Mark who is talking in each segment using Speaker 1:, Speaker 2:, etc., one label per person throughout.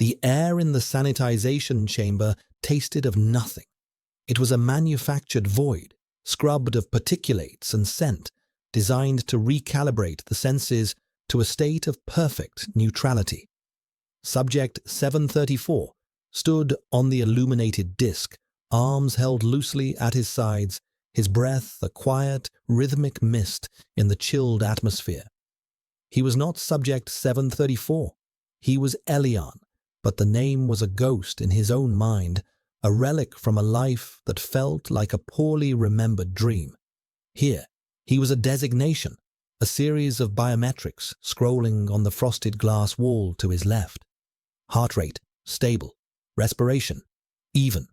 Speaker 1: The air in the sanitization chamber tasted of nothing. It was a manufactured void, scrubbed of particulates and scent, designed to recalibrate the senses to a state of perfect neutrality. Subject 734 stood on the illuminated disc, arms held loosely at his sides, his breath a quiet, rhythmic mist in the chilled atmosphere. He was not Subject 734. He was Elion, but the name was a ghost in his own mind, a relic from a life that felt like a poorly remembered dream. Here, he was a designation, a series of biometrics scrolling on the frosted glass wall to his left. Heart rate, stable. Respiration, even.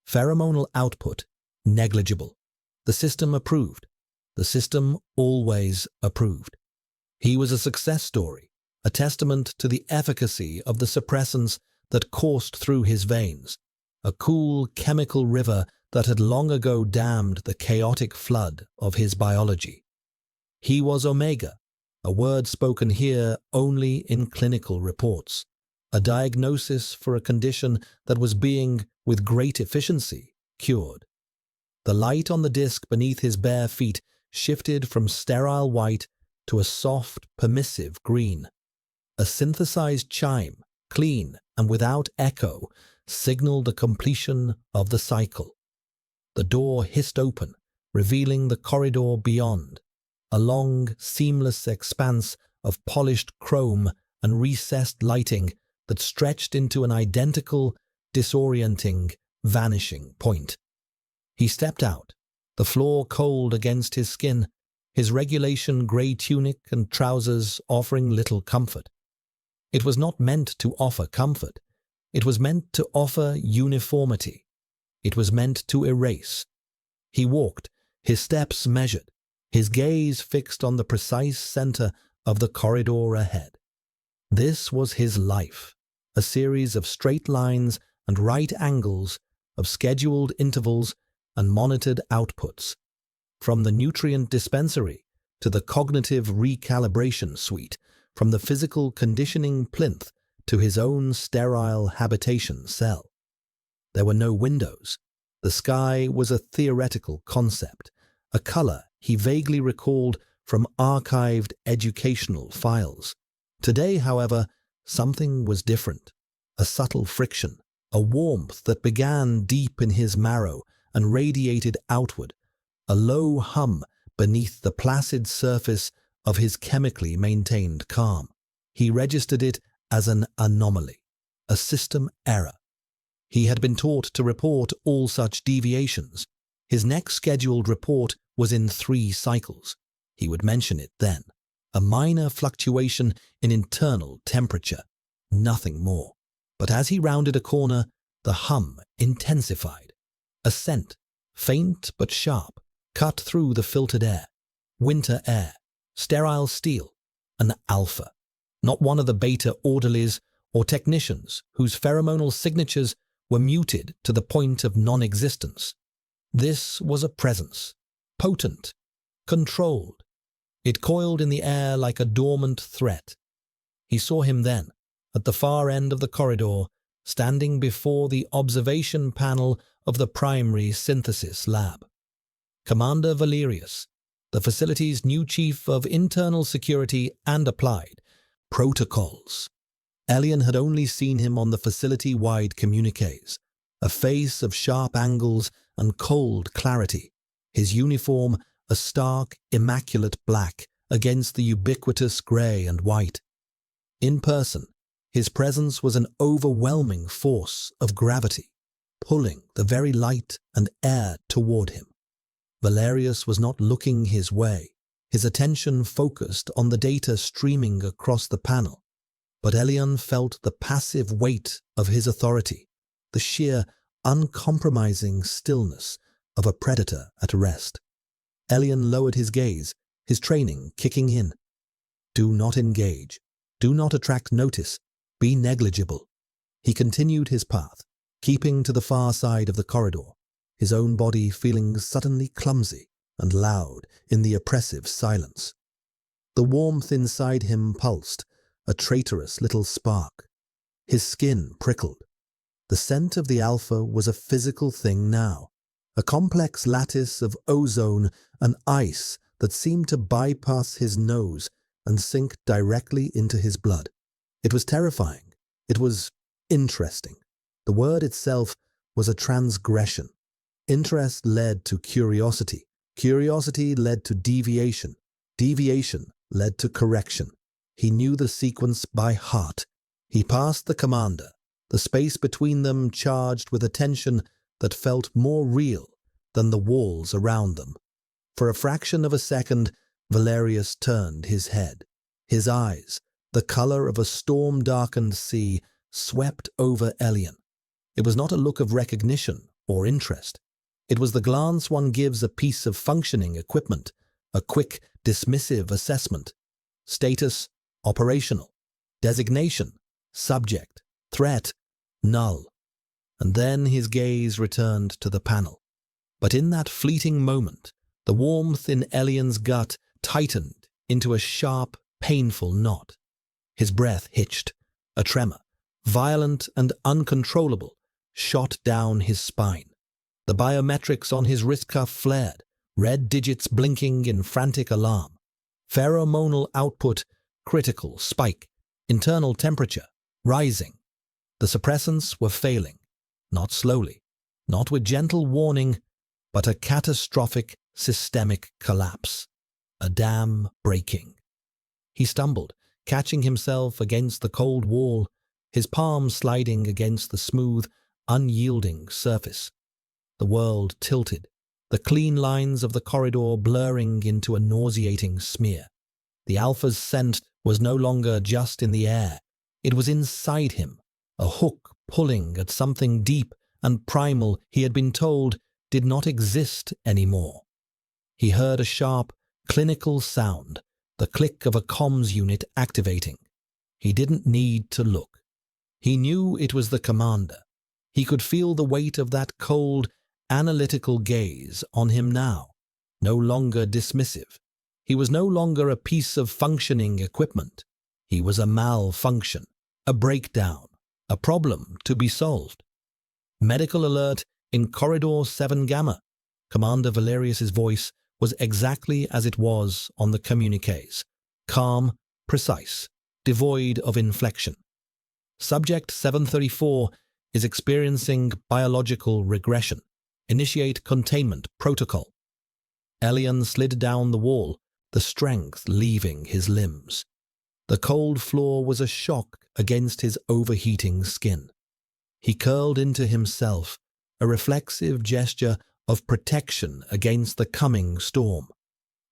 Speaker 1: Pheromonal output, negligible. The system approved. The system always approved. He was a success story, a testament to the efficacy of the suppressants that coursed through his veins, a cool chemical river that had long ago dammed the chaotic flood of his biology. He was Omega, a word spoken here only in clinical reports, a diagnosis for a condition that was being, with great efficiency, cured. The light on the disc beneath his bare feet shifted from sterile white to a soft, permissive green. A synthesized chime, clean and without echo, signaled the completion of the cycle. The door hissed open, revealing the corridor beyond, a long, seamless expanse of polished chrome and recessed lighting that stretched into an identical, disorienting, vanishing point. He stepped out, the floor cold against his skin, his regulation grey tunic and trousers offering little comfort. It was not meant to offer comfort. It was meant to offer uniformity. It was meant to erase. He walked, his steps measured, his gaze fixed on the precise center of the corridor ahead. This was his life, a series of straight lines and right angles, of scheduled intervals and monitored outputs. From the nutrient dispensary to the cognitive recalibration suite, from the physical conditioning plinth to his own sterile habitation cell. There were no windows. The sky was a theoretical concept, a color he vaguely recalled from archived educational files. Today, however, something was different. A subtle friction, a warmth that began deep in his marrow and radiated outward, a low hum beneath the placid surface of his chemically maintained calm. He registered it as an anomaly, a system error. He had been taught to report all such deviations. His next scheduled report was in 3 cycles. He would mention it then. A minor fluctuation in internal temperature, nothing more. But as he rounded a corner, the hum intensified. A scent, faint but sharp, cut through the filtered air. Winter air, sterile steel, an alpha. Not one of the beta orderlies or technicians whose pheromonal signatures were muted to the point of non-existence. This was a presence, potent, controlled. It coiled in the air like a dormant threat. He saw him then, at the far end of the corridor, standing before the observation panel of the primary synthesis lab. Commander Valerius, the facility's new chief of internal security and applied protocols. Elion had only seen him on the facility-wide communiques, a face of sharp angles and cold clarity, his uniform a stark, immaculate black against the ubiquitous grey and white. In person, his presence was an overwhelming force of gravity, pulling the very light and air toward him. Valerius was not looking his way, his attention focused on the data streaming across the panel. But Elion felt the passive weight of his authority, the sheer, uncompromising stillness of a predator at rest. Elion lowered his gaze, his training kicking in. Do not engage. Do not attract notice. Be negligible. He continued his path, keeping to the far side of the corridor, his own body feeling suddenly clumsy and loud in the oppressive silence. The warmth inside him pulsed, a traitorous little spark. His skin prickled. The scent of the alpha was a physical thing now, a complex lattice of ozone and ice that seemed to bypass his nose and sink directly into his blood. It was terrifying. It was interesting. The word itself was a transgression. Interest led to curiosity. Curiosity led to deviation. Deviation led to correction. He knew the sequence by heart. He passed the commander, the space between them charged with a tension that felt more real than the walls around them. For a fraction of a second, Valerius turned his head. His eyes, the color of a storm-darkened sea, swept over Elian. It was not a look of recognition or interest. It was the glance one gives a piece of functioning equipment, a quick, dismissive assessment. Status, operational. Designation, subject. Threat, null. And then his gaze returned to the panel. But in that fleeting moment, the warmth in Elian's gut tightened into a sharp, painful knot. His breath hitched. A tremor, violent and uncontrollable, shot down his spine. The biometrics on his wrist cuff flared, red digits blinking in frantic alarm. Pheromonal output, critical, spike. Internal temperature, rising. The suppressants were failing, not slowly, not with gentle warning, but a catastrophic systemic collapse. A dam breaking. He stumbled, catching himself against the cold wall, his palms sliding against the smooth, unyielding surface. The world tilted, the clean lines of the corridor blurring into a nauseating smear. The alpha's scent was no longer just in the air. It was inside him, a hook pulling at something deep and primal he had been told did not exist anymore. He heard a sharp, clinical sound, the click of a comms unit activating. He didn't need to look. He knew it was the commander. He could feel the weight of that cold, analytical gaze on him now, no longer dismissive. He was no longer a piece of functioning equipment. He was a malfunction, a breakdown, a problem to be solved. Medical alert in Corridor 7 Gamma. Commander Valerius's voice was exactly as it was on the communiques, calm, precise, devoid of inflection. Subject 734 is experiencing biological regression. Initiate containment protocol. Elian slid down the wall, the strength leaving his limbs. The cold floor was a shock against his overheating skin. He curled into himself, a reflexive gesture of protection against the coming storm.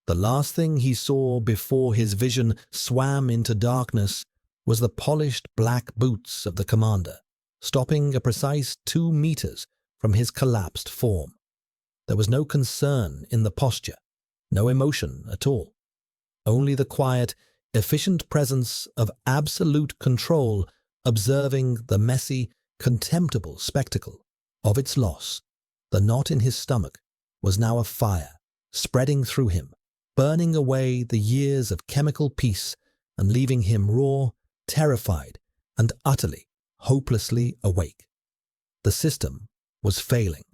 Speaker 1: The last thing he saw before his vision swam into darkness was the polished black boots of the commander, stopping a precise 2 meters from his collapsed form. There was no concern in the posture, no emotion at all. Only the quiet, efficient presence of absolute control observing the messy, contemptible spectacle of its loss. The knot in his stomach was now a fire, spreading through him, burning away the years of chemical peace and leaving him raw, terrified, and utterly, hopelessly awake. The system was failing,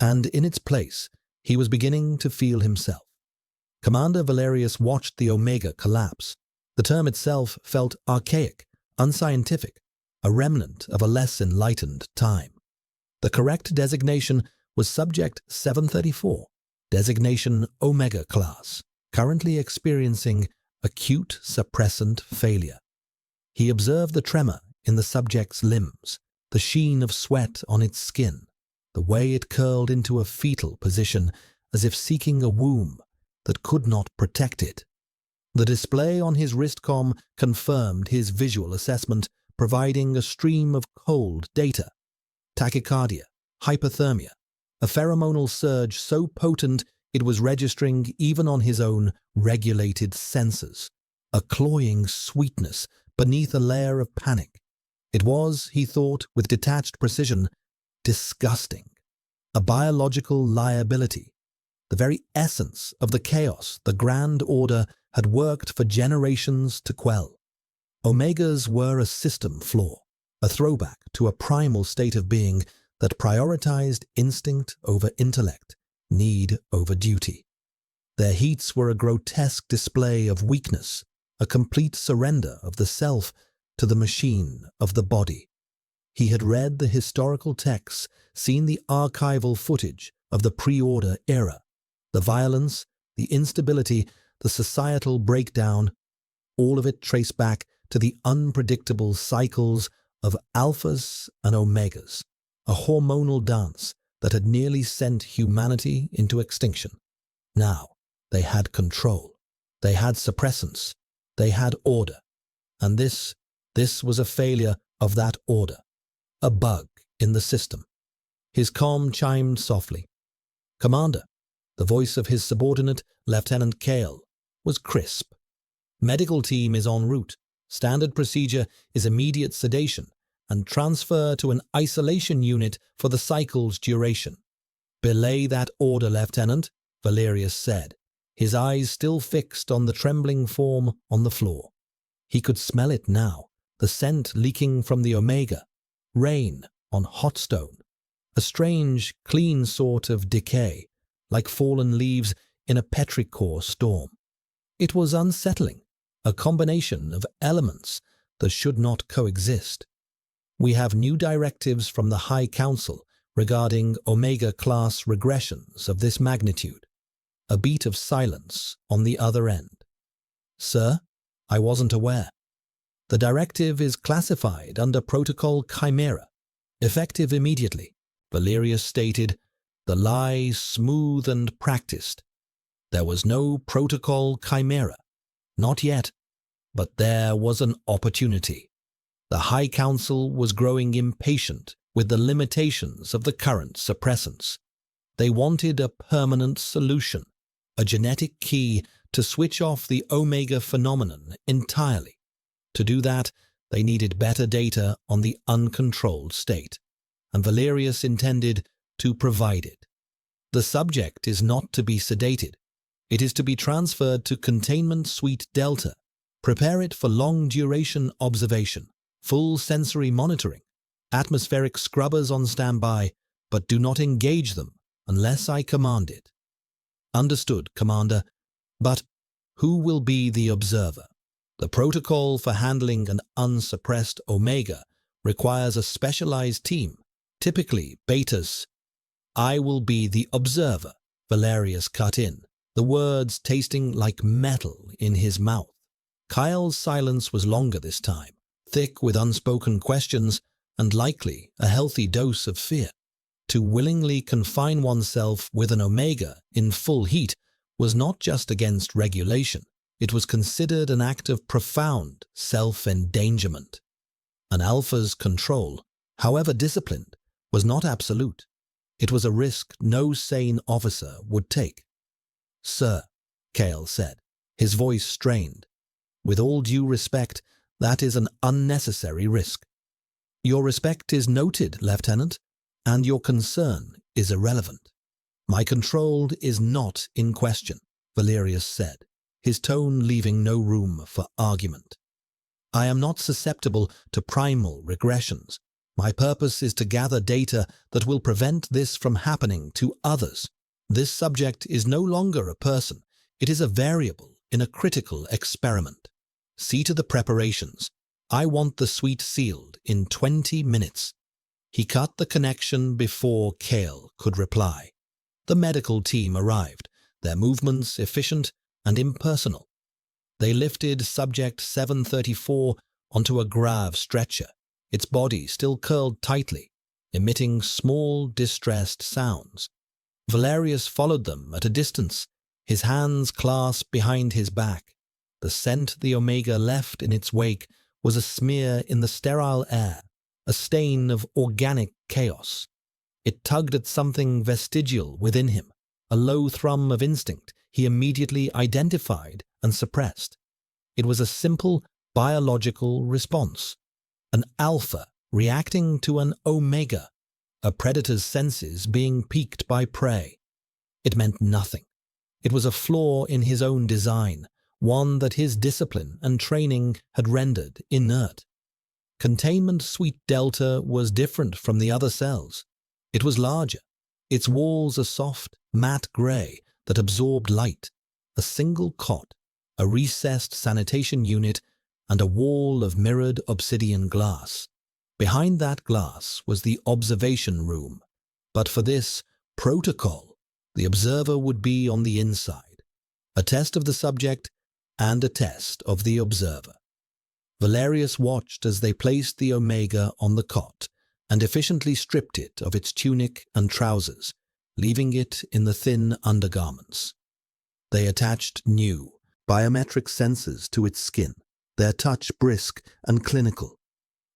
Speaker 1: and in its place, he was beginning to feel himself. Commander Valerius watched the Omega collapse. The term itself felt archaic, unscientific, a remnant of a less enlightened time. The correct designation was Subject 734, designation Omega class, currently experiencing acute suppressant failure. He observed the tremor in the subject's limbs, the sheen of sweat on its skin, the way it curled into a fetal position as if seeking a womb that could not protect it. The display on his wristcom confirmed his visual assessment, providing a stream of cold data. Tachycardia, hypothermia, a pheromonal surge so potent it was registering even on his own regulated sensors, a cloying sweetness beneath a layer of panic. It was, he thought with detached precision, disgusting, a biological liability, the very essence of the chaos the Grand Order had worked for generations to quell. Omegas were a system flaw, a throwback to a primal state of being that prioritized instinct over intellect, need over duty. Their heats were a grotesque display of weakness, a complete surrender of the self to the machine of the body. He had read the historical texts, seen the archival footage of the pre-order era, the violence, the instability, the societal breakdown, all of it traced back to the unpredictable cycles of alphas and omegas, a hormonal dance that had nearly sent humanity into extinction. Now, they had control, they had suppressants, they had order, and this was a failure of that order, a bug in the system. His comm chimed softly. "Commander," the voice of his subordinate, Lieutenant Kale, was crisp. "Medical team is en route. Standard procedure is immediate sedation and transfer to an isolation unit for the cycle's duration." "Belay that order, Lieutenant," Valerius said, his eyes still fixed on the trembling form on the floor. He could smell it now, the scent leaking from the Omega, rain on hot stone, a strange, clean sort of decay, like fallen leaves in a petrichor storm. It was unsettling, a combination of elements that should not coexist. "We have new directives from the High Council regarding Omega-class regressions of this magnitude." A beat of silence on the other end. "Sir, I wasn't aware." "The directive is classified under Protocol Chimera, effective immediately," Valerius stated, the lie smooth and practiced. There was no Protocol Chimera. Not yet. But there was an opportunity. The High Council was growing impatient with the limitations of the current suppressants. They wanted a permanent solution, a genetic key to switch off the Omega phenomenon entirely. To do that, they needed better data on the uncontrolled state, and Valerius intended to provide it. "The subject is not to be sedated. It is to be transferred to Containment Suite Delta. Prepare it for long-duration observation, full sensory monitoring, atmospheric scrubbers on standby, but do not engage them unless I command it." "Understood, Commander. But who will be the observer?" "The protocol for handling an unsuppressed Omega requires a specialized team, typically betas." "I will be the observer," Valerius cut in, the words tasting like metal in his mouth. Kyle's silence was longer this time, thick with unspoken questions and likely a healthy dose of fear. To willingly confine oneself with an Omega in full heat was not just against regulation, it was considered an act of profound self-endangerment. An alpha's control, however disciplined, was not absolute. It was a risk no sane officer would take. "Sir," Kale said, his voice strained, "with all due respect, that is an unnecessary risk." "Your respect is noted, Lieutenant, and your concern is irrelevant." "My control is not in question," Valerius said, his tone leaving no room for argument. "I am not susceptible to primal regressions. My purpose is to gather data that will prevent this from happening to others. This subject is no longer a person. It is a variable in a critical experiment. See to the preparations. I want the suite sealed in 20 minutes. He cut the connection before Kale could reply. The medical team arrived, their movements efficient and impersonal. They lifted Subject 734 onto a grave stretcher, its body still curled tightly, emitting small, distressed sounds. Valerius followed them at a distance, his hands clasped behind his back. The scent the Omega left in its wake was a smear in the sterile air, a stain of organic chaos. It tugged at something vestigial within him, a low thrum of instinct he immediately identified and suppressed. It was a simple biological response. An alpha reacting to an omega, a predator's senses being piqued by prey. It meant nothing. It was a flaw in his own design, one that his discipline and training had rendered inert. Containment Suite Delta was different from the other cells. It was larger, its walls a soft, matte grey that absorbed light, a single cot, a recessed sanitation unit, and a wall of mirrored obsidian glass. Behind that glass was the observation room, but for this protocol, the observer would be on the inside, a test of the subject and a test of the observer. Valerius watched as they placed the Omega on the cot and efficiently stripped it of its tunic and trousers, leaving it in the thin undergarments. They attached new, biometric sensors to its skin, their touch brisk and clinical.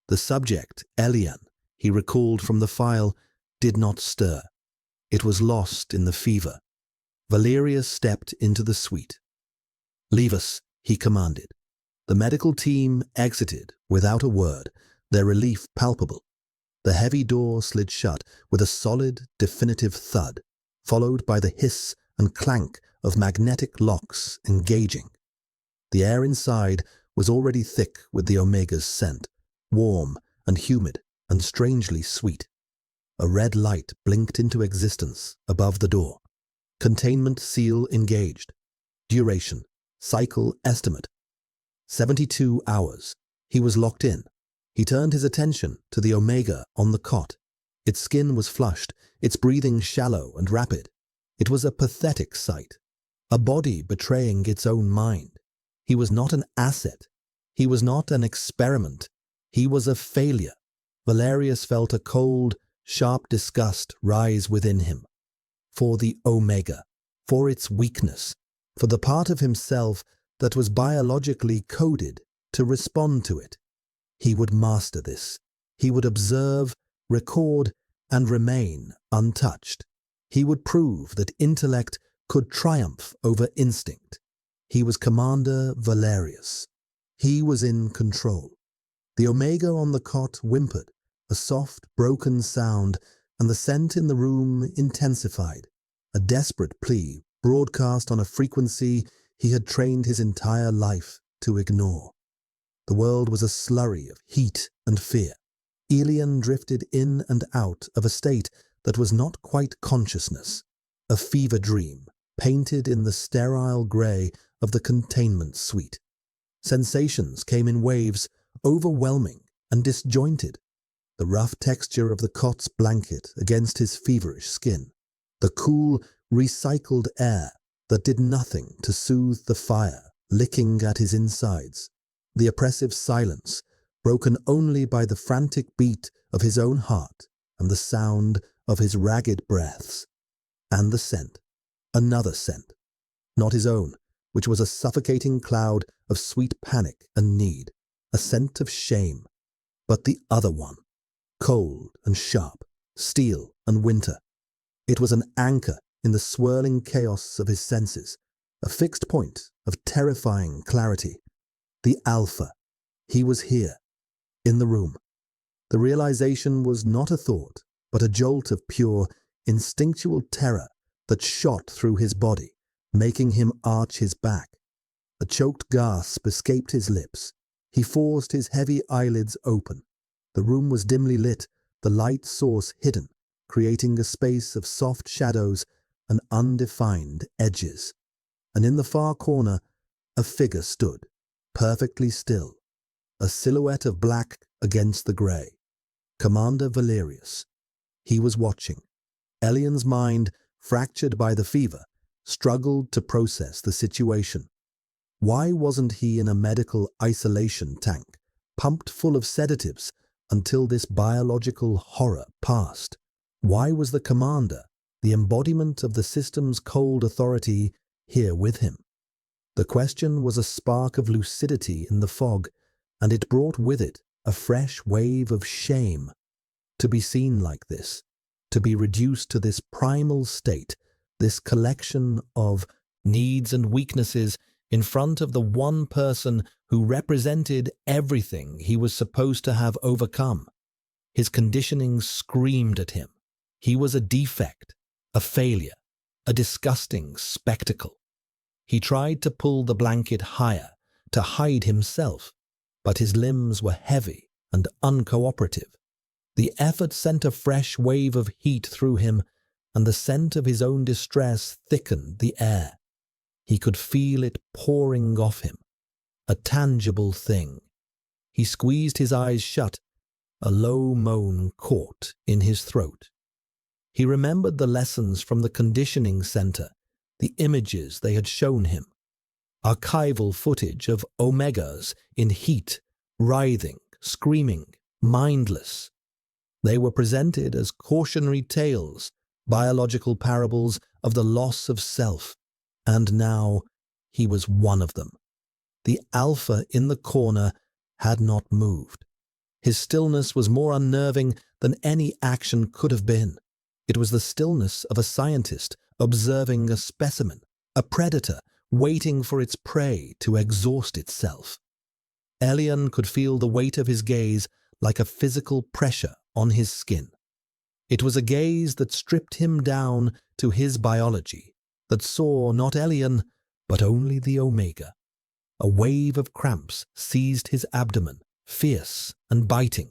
Speaker 1: The subject, Elian, he recalled from the file, did not stir. It was lost in the fever. Valerius stepped into the suite. "Leave us," he commanded. The medical team exited without a word, their relief palpable. The heavy door slid shut with a solid, definitive thud, followed by the hiss and clank of magnetic locks engaging. The air inside was already thick with the Omega's scent, warm and humid and strangely sweet. A red light blinked into existence above the door. Containment seal engaged. Duration, cycle estimate. 72 hours. He was locked in. He turned his attention to the Omega on the cot. Its skin was flushed, its breathing shallow and rapid. It was a pathetic sight, a body betraying its own mind. He was not an asset. He was not an experiment. He was a failure. Valerius felt a cold, sharp disgust rise within him. For the Omega, for its weakness, for the part of himself that was biologically coded to respond to it. He would master this. He would observe, record, and remain untouched. He would prove that intellect could triumph over instinct. He was Commander Valerius. He was in control. The Omega on the cot whimpered, a soft, broken sound, and the scent in the room intensified, a desperate plea broadcast on a frequency he had trained his entire life to ignore. The world was a slurry of heat and fear. Elian drifted in and out of a state that was not quite consciousness, a fever dream painted in the sterile grey of the containment suite. Sensations came in waves, overwhelming and disjointed. The rough texture of the cot's blanket against his feverish skin, the cool, recycled air that did nothing to soothe the fire licking at his insides, the oppressive silence broken only by the frantic beat of his own heart and the sound of his ragged breaths, and the scent, another scent, not his own, which was a suffocating cloud of sweet panic and need, a scent of shame, but the other one, cold and sharp, steel and winter. It was an anchor in the swirling chaos of his senses, a fixed point of terrifying clarity. The Alpha. He was here, in the room. The realization was not a thought, but a jolt of pure, instinctual terror that shot through his body, making him arch his back. A choked gasp escaped his lips. He forced his heavy eyelids open. The room was dimly lit, the light source hidden, creating a space of soft shadows and undefined edges. And in the far corner, a figure stood, perfectly still, a silhouette of black against the grey. Commander Valerius. He was watching. Elian's mind, fractured by the fever, struggled to process the situation. Why wasn't he in a medical isolation tank, pumped full of sedatives, until this biological horror passed? Why was the commander, the embodiment of the system's cold authority, here with him? The question was a spark of lucidity in the fog, and it brought with it a fresh wave of shame. To be seen like this, to be reduced to this primal state, this collection of needs and weaknesses in front of the one person who represented everything he was supposed to have overcome. His conditioning screamed at him. He was a defect, a failure, a disgusting spectacle. He tried to pull the blanket higher, to hide himself, but his limbs were heavy and uncooperative. The effort sent a fresh wave of heat through him, and the scent of his own distress thickened the air. He could feel it pouring off him, a tangible thing. He squeezed his eyes shut, a low moan caught in his throat. He remembered the lessons from the conditioning center, the images they had shown him. Archival footage of Omegas in heat, writhing, screaming, mindless. They were presented as cautionary tales, biological parables of the loss of self, and now he was one of them. The alpha in the corner had not moved. His stillness was more unnerving than any action could have been. It was the stillness of a scientist observing a specimen, a predator waiting for its prey to exhaust itself. Elian could feel the weight of his gaze like a physical pressure on his skin. It was a gaze that stripped him down to his biology, that saw not Elian, but only the Omega. A wave of cramps seized his abdomen, fierce and biting.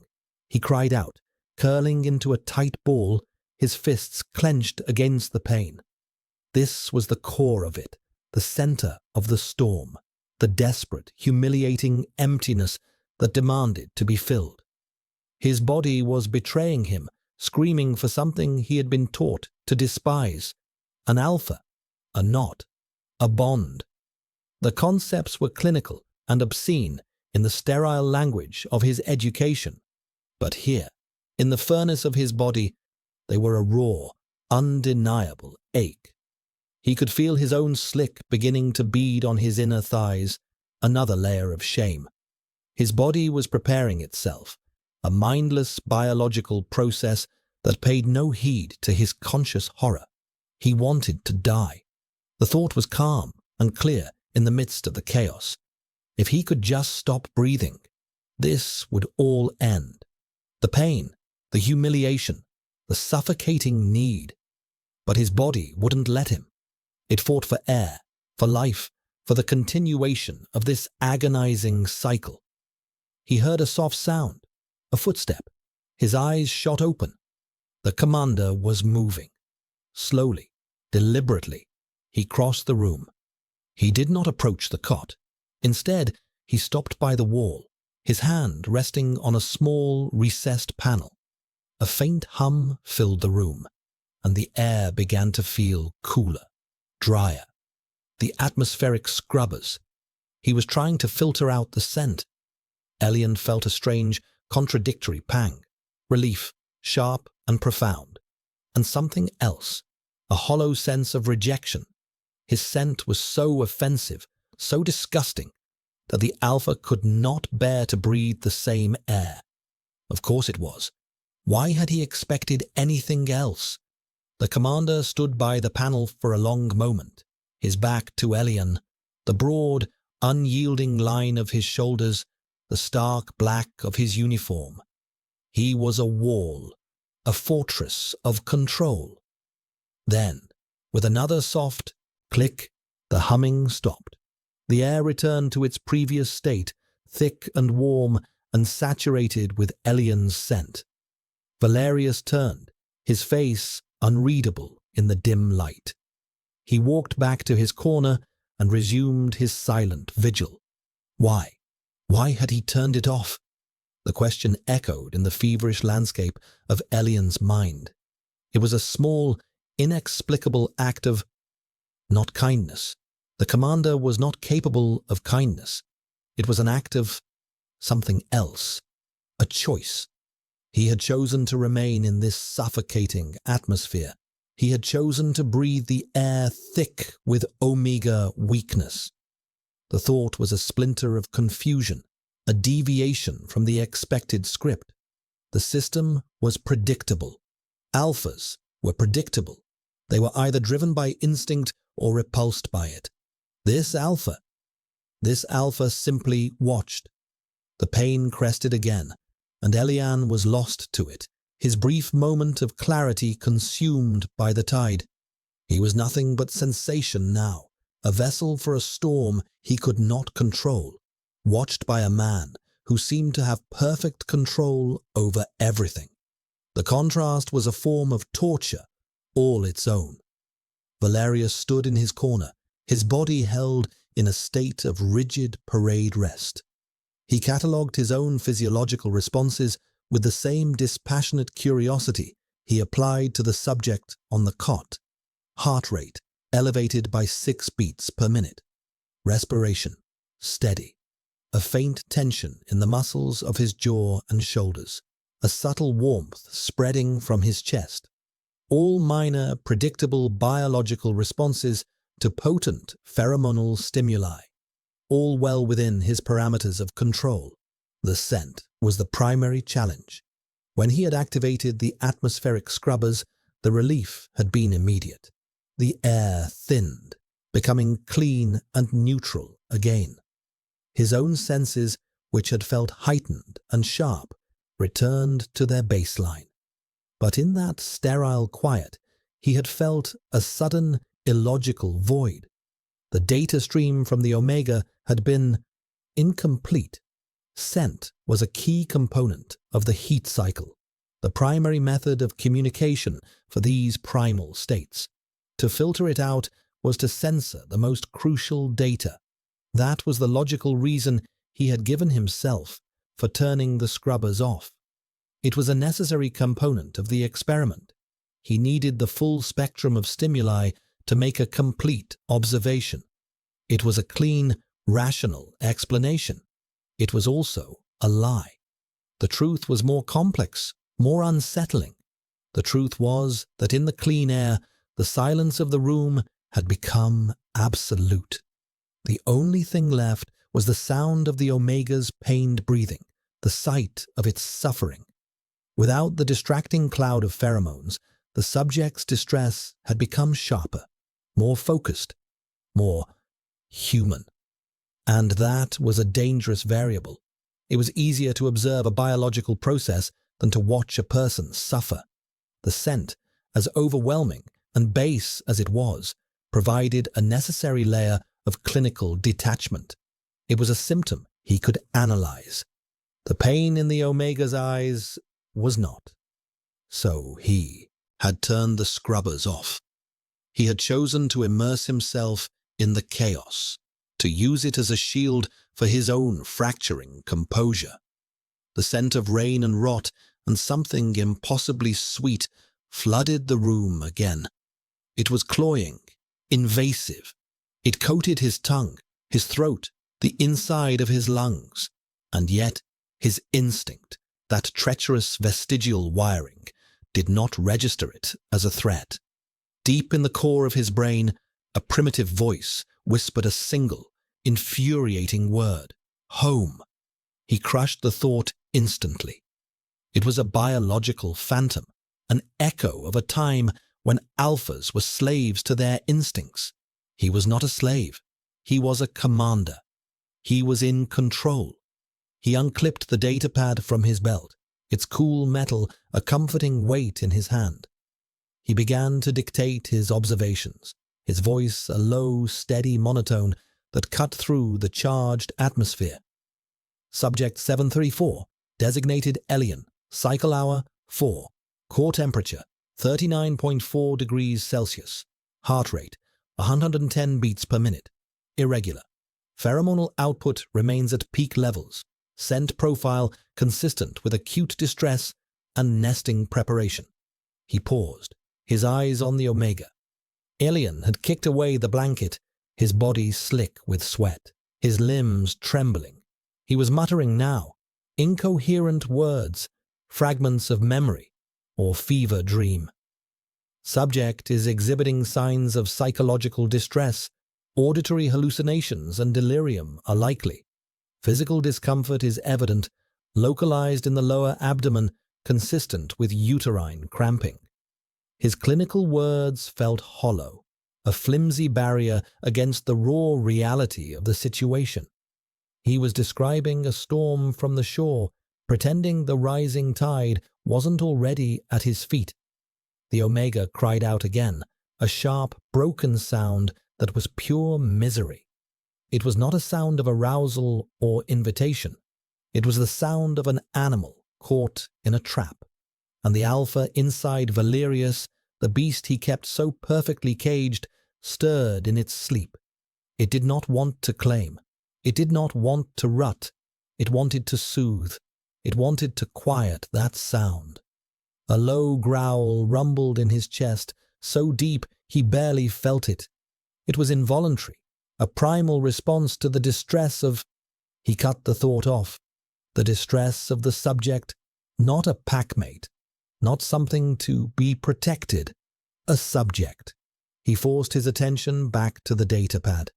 Speaker 1: He cried out, curling into a tight ball, his fists clenched against the pain. This was the core of it, the center of the storm, the desperate, humiliating emptiness that demanded to be filled. His body was betraying him, screaming for something he had been taught to despise. An alpha, a knot, a bond. The concepts were clinical and obscene in the sterile language of his education, but here, in the furnace of his body, they were a raw, undeniable ache. He could feel his own slick beginning to bead on his inner thighs, another layer of shame. His body was preparing itself, a mindless biological process that paid no heed to his conscious horror. He wanted to die. The thought was calm and clear in the midst of the chaos. If he could just stop breathing, this would all end. The pain, the humiliation, the suffocating need. But his body wouldn't let him. It fought for air, for life, for the continuation of this agonizing cycle. He heard a soft sound, a footstep. His eyes shot open. The commander was moving. Slowly, deliberately, he crossed the room. He did not approach the cot. Instead, he stopped by the wall, his hand resting on a small, recessed panel. A faint hum filled the room, and the air began to feel cooler, drier. The atmospheric scrubbers. He was trying to filter out the scent. Elian felt a strange, contradictory pang, relief, sharp and profound, and something else, a hollow sense of rejection. His scent was so offensive, so disgusting, that the alpha could not bear to breathe the same air. Of course it was. Why had he expected anything else? The commander stood by the panel for a long moment, his back to Elian, the broad, unyielding line of his shoulders, the stark black of his uniform. He was a wall, a fortress of control. Then, with another soft click, the humming stopped. The air returned to its previous state, thick and warm and saturated with Elian's scent. Valerius turned, his face unreadable in the dim light. He walked back to his corner and resumed his silent vigil. Why? Why had he turned it off? The question echoed in the feverish landscape of Elian's mind. It was a small, inexplicable act of not kindness. The commander was not capable of kindness. It was an act of something else, a choice. He had chosen to remain in this suffocating atmosphere. He had chosen to breathe the air thick with Omega weakness. The thought was a splinter of confusion, a deviation from the expected script. The system was predictable. Alphas were predictable. They were either driven by instinct or repulsed by it. This alpha simply watched. The pain crested again, and Elian was lost to it, his brief moment of clarity consumed by the tide. He was nothing but sensation now, a vessel for a storm he could not control, watched by a man who seemed to have perfect control over everything. The contrast was a form of torture all its own. Valerius stood in his corner, his body held in a state of rigid parade rest. He catalogued his own physiological responses with the same dispassionate curiosity he applied to the subject on the cot. Heart rate elevated by 6 beats per minute. Respiration steady. A faint tension in the muscles of his jaw and shoulders. A subtle warmth spreading from his chest. All minor, predictable biological responses to potent pheromonal stimuli. All well within his parameters of control. The scent was the primary challenge. When he had activated the atmospheric scrubbers, the relief had been immediate. The air thinned, becoming clean and neutral again. His own senses, which had felt heightened and sharp, returned to their baseline. But in that sterile quiet, he had felt a sudden, illogical void. The data stream from the Omega had been incomplete. Scent was a key component of the heat cycle, the primary method of communication for these primal states. To filter it out was to censor the most crucial data. That was the logical reason he had given himself for turning the scrubbers off. It was a necessary component of the experiment. He needed the full spectrum of stimuli to make a complete observation. It was a clean, rational explanation. It was also a lie. The truth was more complex, more unsettling. The truth was that in the clean air, the silence of the room had become absolute. The only thing left was the sound of the Omega's pained breathing, the sight of its suffering. Without the distracting cloud of pheromones, the subject's distress had become sharper, more focused, more human. And that was a dangerous variable. It was easier to observe a biological process than to watch a person suffer. The scent, as overwhelming and base as it was, provided a necessary layer of clinical detachment. It was a symptom he could analyze. The pain in the Omega's eyes was not. So he had turned the scrubbers off. He had chosen to immerse himself in the chaos, to use it as a shield for his own fracturing composure. The scent of rain and rot and something impossibly sweet flooded the room again. It was cloying, invasive. It coated his tongue, his throat, the inside of his lungs. And yet, his instinct, that treacherous vestigial wiring, did not register it as a threat. Deep in the core of his brain, a primitive voice whispered a single, infuriating word: home. He crushed the thought instantly. It was a biological phantom, an echo of a time when alphas were slaves to their instincts. He was not a slave. He was a commander. He was in control. He unclipped the datapad from his belt, its cool metal a comforting weight in his hand. He began to dictate his observations, his voice a low, steady monotone that cut through the charged atmosphere. Subject 734, designated alien, cycle hour 4, core temperature 39.4 degrees Celsius, heart rate 110 beats per minute, irregular. Pheromonal output remains at peak levels, scent profile consistent with acute distress and nesting preparation. He paused, his eyes on the Omega. Alien had kicked away the blanket, his body slick with sweat, his limbs trembling. He was muttering now, incoherent words, fragments of memory or fever dream. Subject is exhibiting signs of psychological distress. Auditory hallucinations and delirium are likely. Physical discomfort is evident, localized in the lower abdomen, consistent with uterine cramping. His clinical words felt hollow, a flimsy barrier against the raw reality of the situation. He was describing a storm from the shore, pretending the rising tide wasn't already at his feet. The Omega cried out again, a sharp, broken sound that was pure misery. It was not a sound of arousal or invitation. It was the sound of an animal caught in a trap, and the alpha inside Valerius, the beast he kept so perfectly caged, stirred in its sleep. It did not want to claim. It did not want to rut. It wanted to soothe. It wanted to quiet that sound. A low growl rumbled in his chest, so deep he barely felt it. It was involuntary, a primal response to the distress of— He cut the thought off. The distress of the subject, not a packmate, not something to be protected, a subject. He forced his attention back to the datapad.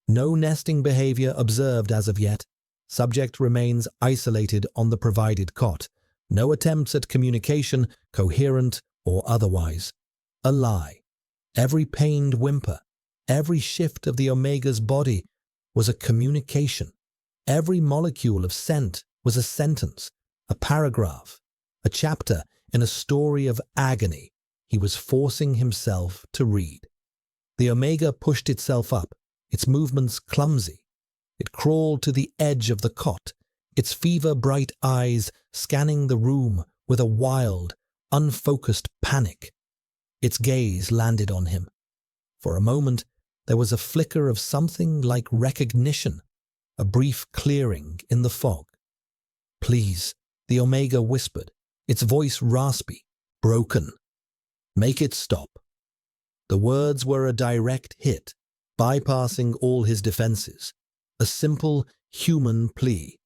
Speaker 1: No nesting behavior observed as of yet. Subject remains isolated on the provided cot. No attempts at communication, coherent or otherwise. A lie. Every pained whimper, every shift of the Omega's body was a communication. Every molecule of scent was a sentence, a paragraph, a chapter in a story of agony he was forcing himself to read. The Omega pushed itself up, its movements clumsy. It crawled to the edge of the cot, its fever-bright eyes scanning the room with a wild, unfocused panic. Its gaze landed on him. For a moment, there was a flicker of something like recognition, a brief clearing in the fog. "Please," the Omega whispered, its voice raspy, broken. "Make it stop." The words were a direct hit, bypassing all his defenses. A simple, human plea.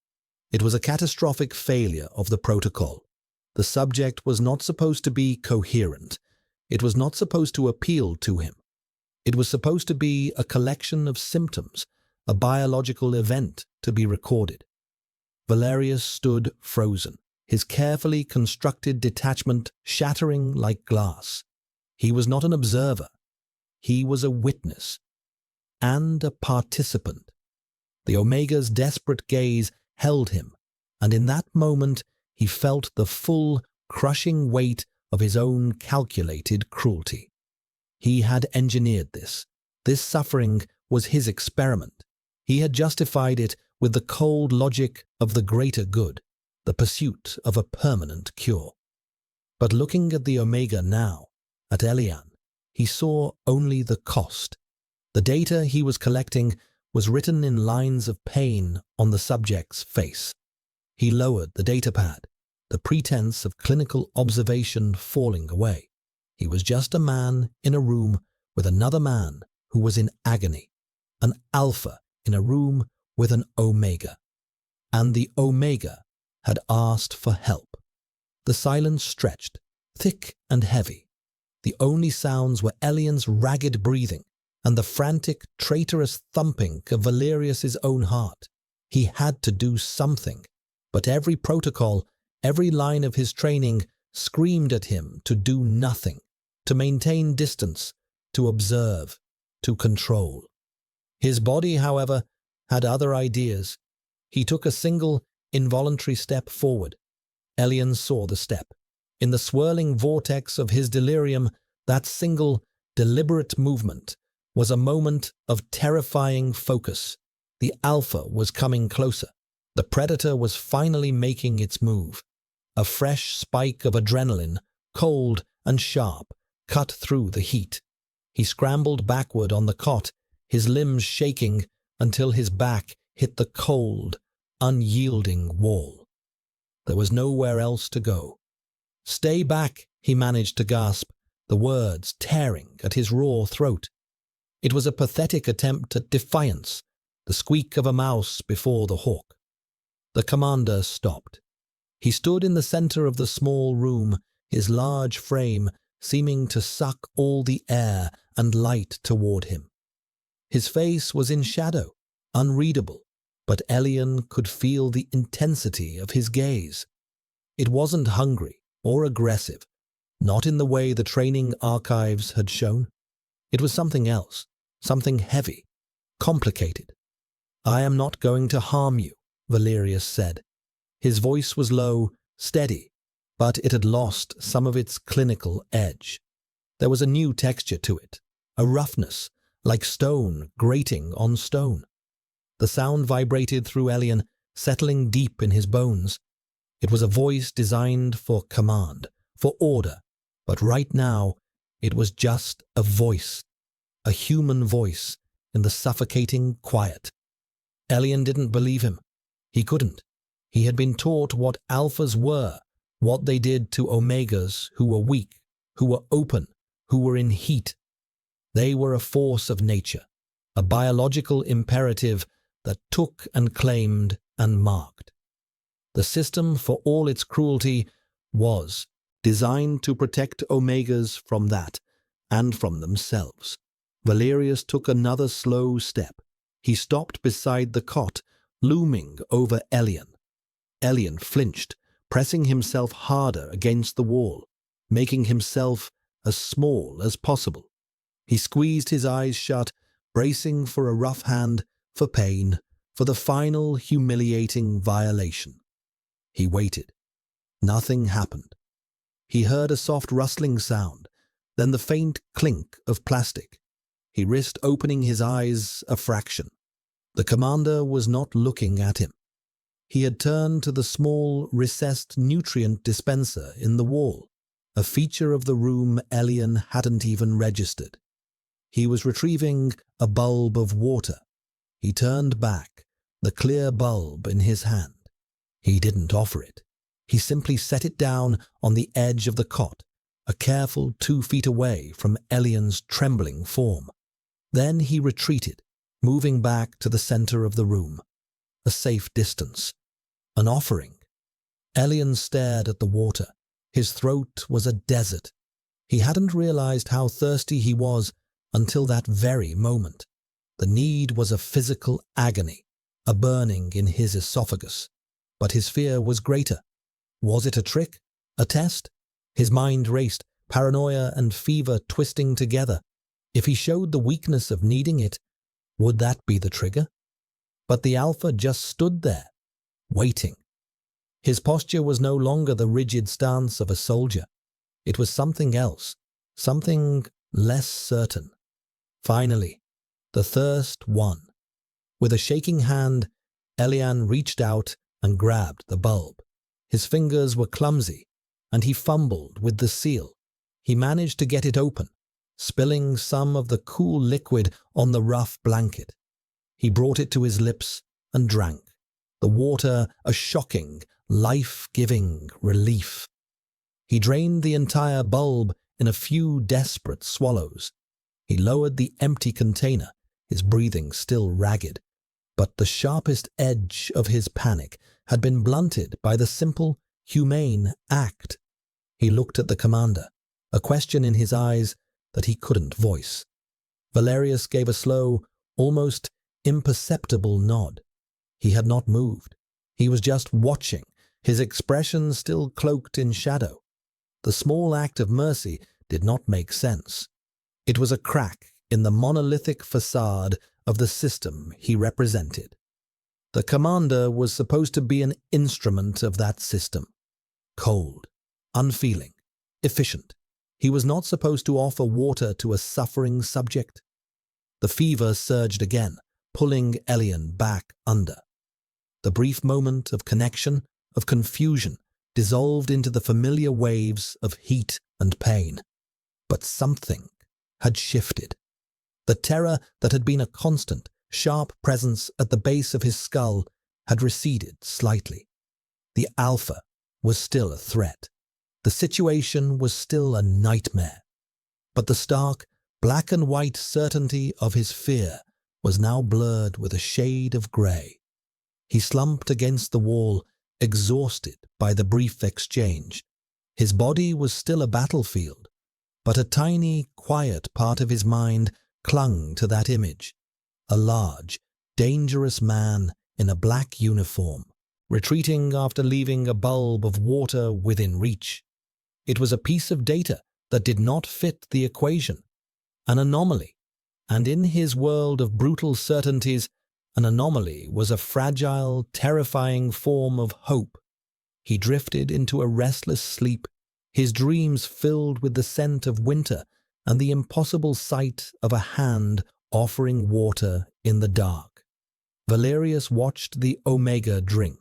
Speaker 1: It was a catastrophic failure of the protocol. The subject was not supposed to be coherent. It was not supposed to appeal to him. It was supposed to be a collection of symptoms, a biological event to be recorded. Valerius stood frozen, his carefully constructed detachment shattering like glass. He was not an observer. He was a witness and a participant. The Omega's desperate gaze held him, and in that moment he felt the full, crushing weight of his own calculated cruelty. He had engineered this. This suffering was his experiment. He had justified it with the cold logic of the greater good, the pursuit of a permanent cure. But looking at the Omega now, at Elian, he saw only the cost. The data he was collecting was written in lines of pain on the subject's face. He lowered the datapad, the pretense of clinical observation falling away. He was just a man in a room with another man who was in agony, an alpha in a room with an Omega. And the Omega had asked for help. The silence stretched, thick and heavy. The only sounds were Elian's ragged breathing and the frantic, traitorous thumping of Valerius's own heart. He had to do something, but every protocol, every line of his training screamed at him to do nothing, to maintain distance, to observe, to control. His body, however, had other ideas. He took a single, involuntary step forward. Elian saw the step. In the swirling vortex of his delirium, that single, deliberate movement was a moment of terrifying focus. The alpha was coming closer. The predator was finally making its move. A fresh spike of adrenaline, cold and sharp, cut through the heat. He scrambled backward on the cot, his limbs shaking until his back hit the cold, unyielding wall. There was nowhere else to go. "Stay back," he managed to gasp, the words tearing at his raw throat. It was a pathetic attempt at defiance, the squeak of a mouse before the hawk. The commander stopped. He stood in the center of the small room, his large frame seeming to suck all the air and light toward him. His face was in shadow, unreadable, but Elian could feel the intensity of his gaze. It wasn't hungry or aggressive, not in the way the training archives had shown. It was something else, something heavy, complicated. "I am not going to harm you," Valerius said. His voice was low, steady, but it had lost some of its clinical edge. There was a new texture to it, a roughness, like stone grating on stone. The sound vibrated through Elian, settling deep in his bones. It was a voice designed for command, for order, but right now it was just a voice, a human voice in the suffocating quiet. Elian didn't believe him. He couldn't. He had been taught what alphas were, what they did to omegas who were weak, who were open, who were in heat. They were a force of nature, a biological imperative that took and claimed and marked. The system, for all its cruelty, was designed to protect omegas from that and from themselves. Valerius took another slow step. He stopped beside the cot, looming over Elian. Elian flinched, pressing himself harder against the wall, making himself as small as possible. He squeezed his eyes shut, bracing for a rough hand, for pain, for the final humiliating violation. He waited. Nothing happened. He heard a soft rustling sound, then the faint clink of plastic. He risked opening his eyes a fraction. The commander was not looking at him. He had turned to the small, recessed nutrient dispenser in the wall, a feature of the room Elian hadn't even registered. He was retrieving a bulb of water. He turned back, the clear bulb in his hand. He didn't offer it. He simply set it down on the edge of the cot, a careful 2 feet away from Elian's trembling form. Then he retreated, moving back to the center of the room. A safe distance. An offering. Elian stared at the water. His throat was a desert. He hadn't realized how thirsty he was until that very moment. The need was a physical agony, a burning in his esophagus. But his fear was greater. Was it a trick? A test? His mind raced, paranoia and fever twisting together. If he showed the weakness of needing it, would that be the trigger? But the alpha just stood there, waiting. His posture was no longer the rigid stance of a soldier. It was something else, something less certain. Finally, the thirst won. With a shaking hand, Elian reached out and grabbed the bulb. His fingers were clumsy, and he fumbled with the seal. He managed to get it open, spilling some of the cool liquid on the rough blanket. He brought it to his lips and drank. The water a shocking, life-giving relief. He drained the entire bulb in a few desperate swallows. He lowered the empty container, his breathing still ragged. But the sharpest edge of his panic had been blunted by the simple, humane act. He looked at the commander, a question in his eyes that he couldn't voice. Valerius gave a slow, almost imperceptible nod. He had not moved. He was just watching, his expression still cloaked in shadow. The small act of mercy did not make sense. It was a crack in the monolithic facade of the system he represented. The commander was supposed to be an instrument of that system. Cold, unfeeling, efficient. He was not supposed to offer water to a suffering subject. The fever surged again, pulling Elian back under. The brief moment of connection, of confusion, dissolved into the familiar waves of heat and pain. But something had shifted. The terror that had been a constant, sharp presence at the base of his skull had receded slightly. The alpha was still a threat. The situation was still a nightmare. But the stark, black and white certainty of his fear was now blurred with a shade of grey. He slumped against the wall, exhausted by the brief exchange. His body was still a battlefield, but a tiny, quiet part of his mind clung to that image. A large, dangerous man in a black uniform, retreating after leaving a bulb of water within reach. It was a piece of data that did not fit the equation, an anomaly, and in his world of brutal certainties, an anomaly was a fragile, terrifying form of hope. He drifted into a restless sleep, his dreams filled with the scent of winter and the impossible sight of a hand offering water in the dark. Valerius watched the Omega drink.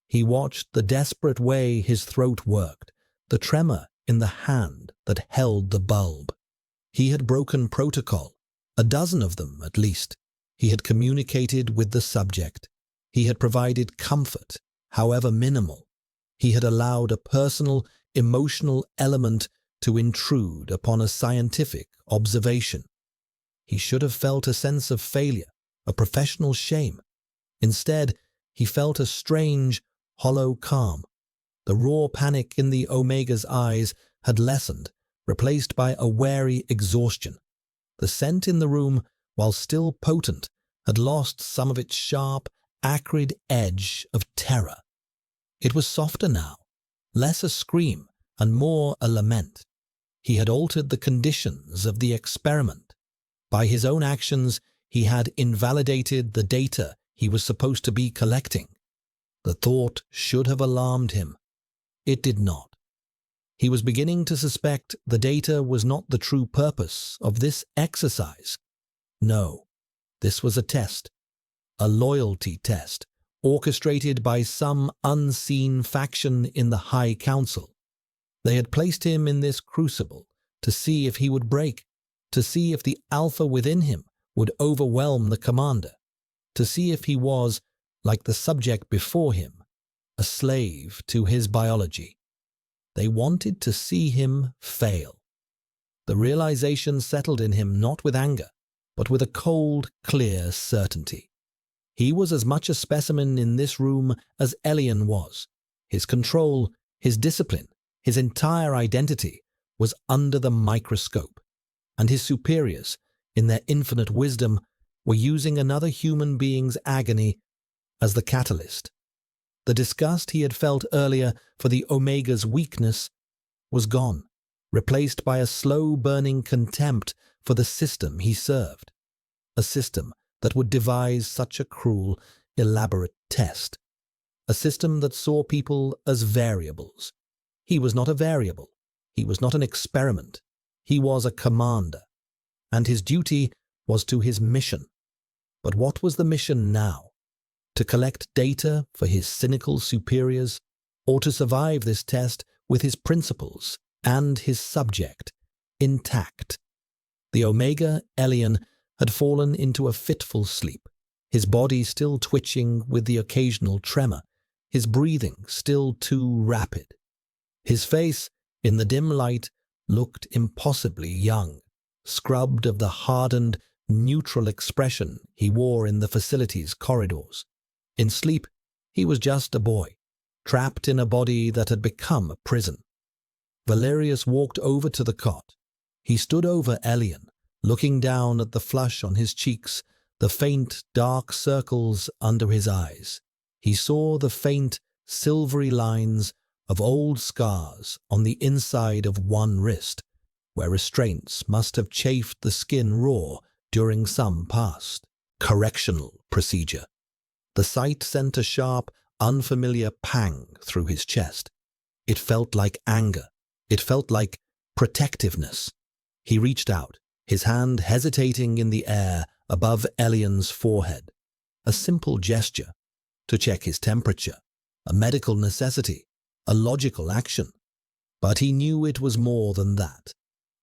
Speaker 1: He watched the desperate way his throat worked, the tremor in the hand that held the bulb. He had broken protocol, a dozen of them at least. He had communicated with the subject. He had provided comfort, however minimal. He had allowed a personal, emotional element to intrude upon a scientific observation. He should have felt a sense of failure, a professional shame. Instead, he felt a strange, hollow calm. The raw panic in the Omega's eyes had lessened, replaced by a wary exhaustion. The scent in the room, while still potent, had lost some of its sharp, acrid edge of terror. It was softer now, less a scream and more a lament. He had altered the conditions of the experiment. By his own actions, he had invalidated the data he was supposed to be collecting. The thought should have alarmed him. It did not. He was beginning to suspect the data was not the true purpose of this exercise. No, this was a test, a loyalty test, orchestrated by some unseen faction in the High Council. They had placed him in this crucible to see if he would break, to see if the alpha within him would overwhelm the commander, to see if he was, like the subject before him, a slave to his biology. They wanted to see him fail. The realization settled in him not with anger, but with a cold, clear certainty. He was as much a specimen in this room as Elian was. His control, his discipline, his entire identity was under the microscope, and his superiors, in their infinite wisdom, were using another human being's agony as the catalyst. The disgust he had felt earlier for the Omega's weakness was gone, replaced by a slow-burning contempt for the system he served, a system that would devise such a cruel, elaborate test, a system that saw people as variables. He was not a variable. He was not an experiment. He was a commander, and his duty was to his mission. But what was the mission now? To collect data for his cynical superiors, or to survive this test with his principles and his subject intact? The Omega, Elian, had fallen into a fitful sleep, his body still twitching with the occasional tremor, his breathing still too rapid. His face, in the dim light, looked impossibly young, scrubbed of the hardened, neutral expression he wore in the facility's corridors. In sleep, he was just a boy, trapped in a body that had become a prison. Valerius walked over to the cot. He stood over Elian, looking down at the flush on his cheeks, the faint, dark circles under his eyes. He saw the faint, silvery lines of old scars on the inside of one wrist, where restraints must have chafed the skin raw during some past correctional procedure. The sight sent a sharp, unfamiliar pang through his chest. It felt like anger. It felt like protectiveness. He reached out, his hand hesitating in the air above Elian's forehead. A simple gesture, to check his temperature, a medical necessity, a logical action. But he knew it was more than that.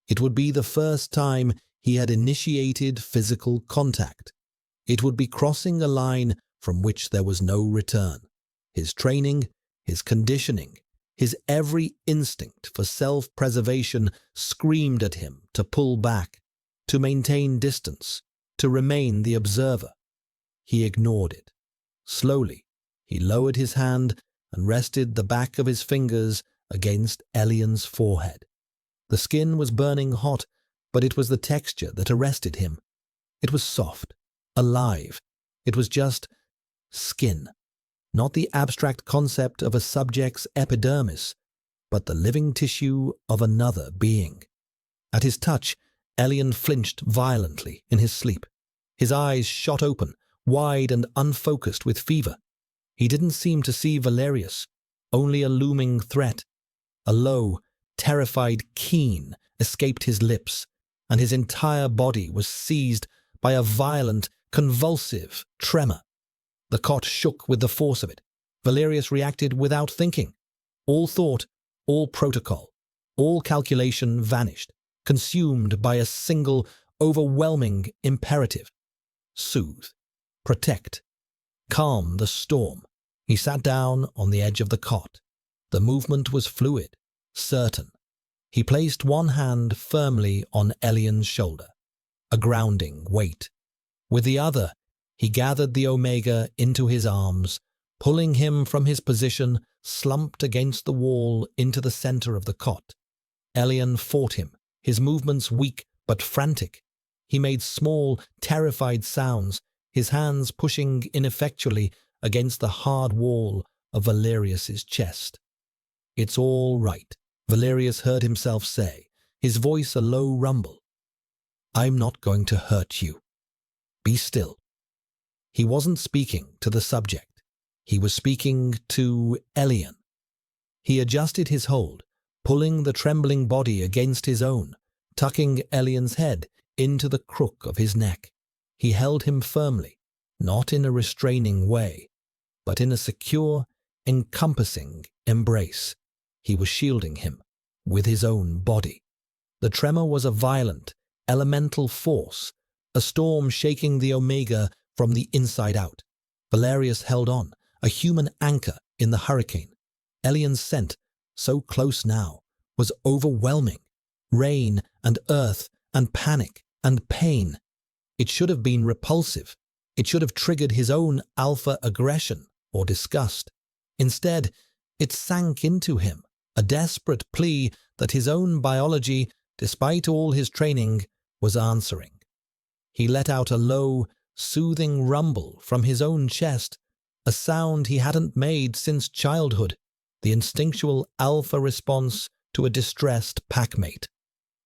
Speaker 1: It would be the first time he had initiated physical contact. It would be crossing a line from which there was no return. His training, his conditioning, his every instinct for self-preservation screamed at him to pull back, to maintain distance, to remain the observer. He ignored it. Slowly, he lowered his hand and rested the back of his fingers against Elian's forehead. The skin was burning hot, but it was the texture that arrested him. It was soft, alive. It was just skin, not the abstract concept of a subject's epidermis, but the living tissue of another being. At his touch, Elian flinched violently in his sleep. His eyes shot open, wide and unfocused with fever. He didn't seem to see Valerius, only a looming threat. A low, terrified keen escaped his lips, and his entire body was seized by a violent, convulsive tremor. The cot shook with the force of it. Valerius reacted without thinking. All thought, all protocol, all calculation vanished, consumed by a single, overwhelming imperative. Soothe, protect, calm the storm. He sat down on the edge of the cot. The movement was fluid, certain. He placed one hand firmly on Elian's shoulder, a grounding weight. With the other, he gathered the Omega into his arms, pulling him from his position, slumped against the wall into the center of the cot. Elian fought him, his movements weak but frantic. He made small, terrified sounds, his hands pushing ineffectually against the hard wall of Valerius's chest. "It's all right," Valerius heard himself say, his voice a low rumble. "I'm not going to hurt you. Be still." He wasn't speaking to the subject. He was speaking to Elian. He adjusted his hold, pulling the trembling body against his own, tucking Elian's head into the crook of his neck. He held him firmly, not in a restraining way, but in a secure, encompassing embrace. He was shielding him with his own body. The tremor was a violent, elemental force, a storm shaking the Omega from the inside out. Valerius held on, a human anchor in the hurricane. Elian's scent, so close now, was overwhelming. Rain and earth and panic and pain. It should have been repulsive. It should have triggered his own alpha aggression or disgust. Instead, it sank into him, a desperate plea that his own biology, despite all his training, was answering. He let out a low, soothing rumble from his own chest, a sound he hadn't made since childhood, the instinctual alpha response to a distressed packmate.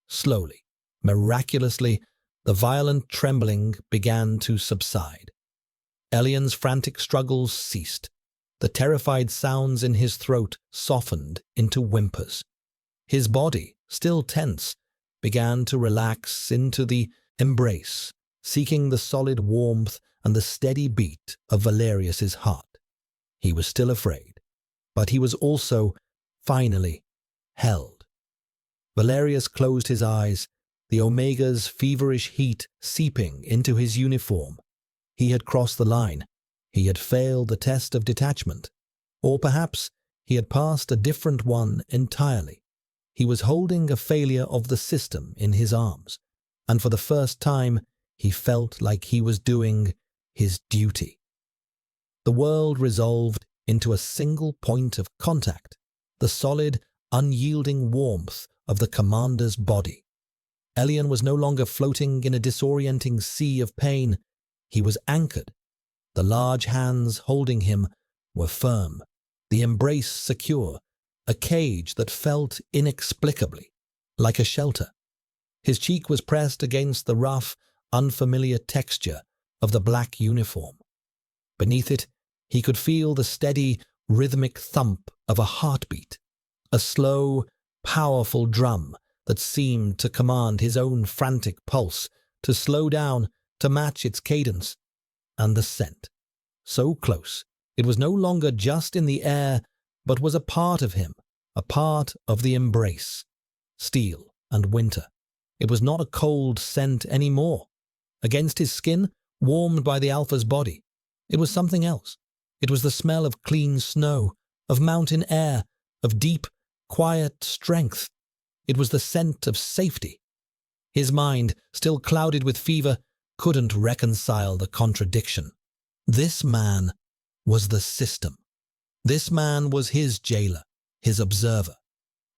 Speaker 1: Slowly, miraculously, the violent trembling began to subside. Elian's frantic struggles ceased. The terrified sounds in his throat softened into whimpers. His body, still tense, began to relax into the embrace, seeking the solid warmth and the steady beat of Valerius's heart. He was still afraid, but he was also, finally, held. Valerius closed his eyes, the Omega's feverish heat seeping into his uniform. He had crossed the line. He had failed the test of detachment. Or perhaps he had passed a different one entirely. He was holding a failure of the system in his arms, and for the first time he felt like he was doing his duty. The world resolved into a single point of contact, the solid, unyielding warmth of the commander's body. Elian was no longer floating in a disorienting sea of pain. He was anchored. The large hands holding him were firm, the embrace secure, a cage that felt inexplicably like a shelter. His cheek was pressed against the rough, unfamiliar texture of the black uniform. Beneath it, he could feel the steady, rhythmic thump of a heartbeat, a slow, powerful drum that seemed to command his own frantic pulse, to slow down, to match its cadence. And the scent, so close, it was no longer just in the air, but was a part of him, a part of the embrace. Steel and winter. It was not a cold scent anymore. Against his skin, warmed by the Alpha's body, it was something else. It was the smell of clean snow, of mountain air, of deep, quiet strength. It was the scent of safety. His mind, still clouded with fever, couldn't reconcile the contradiction. This man was the system. This man was his jailer, his observer.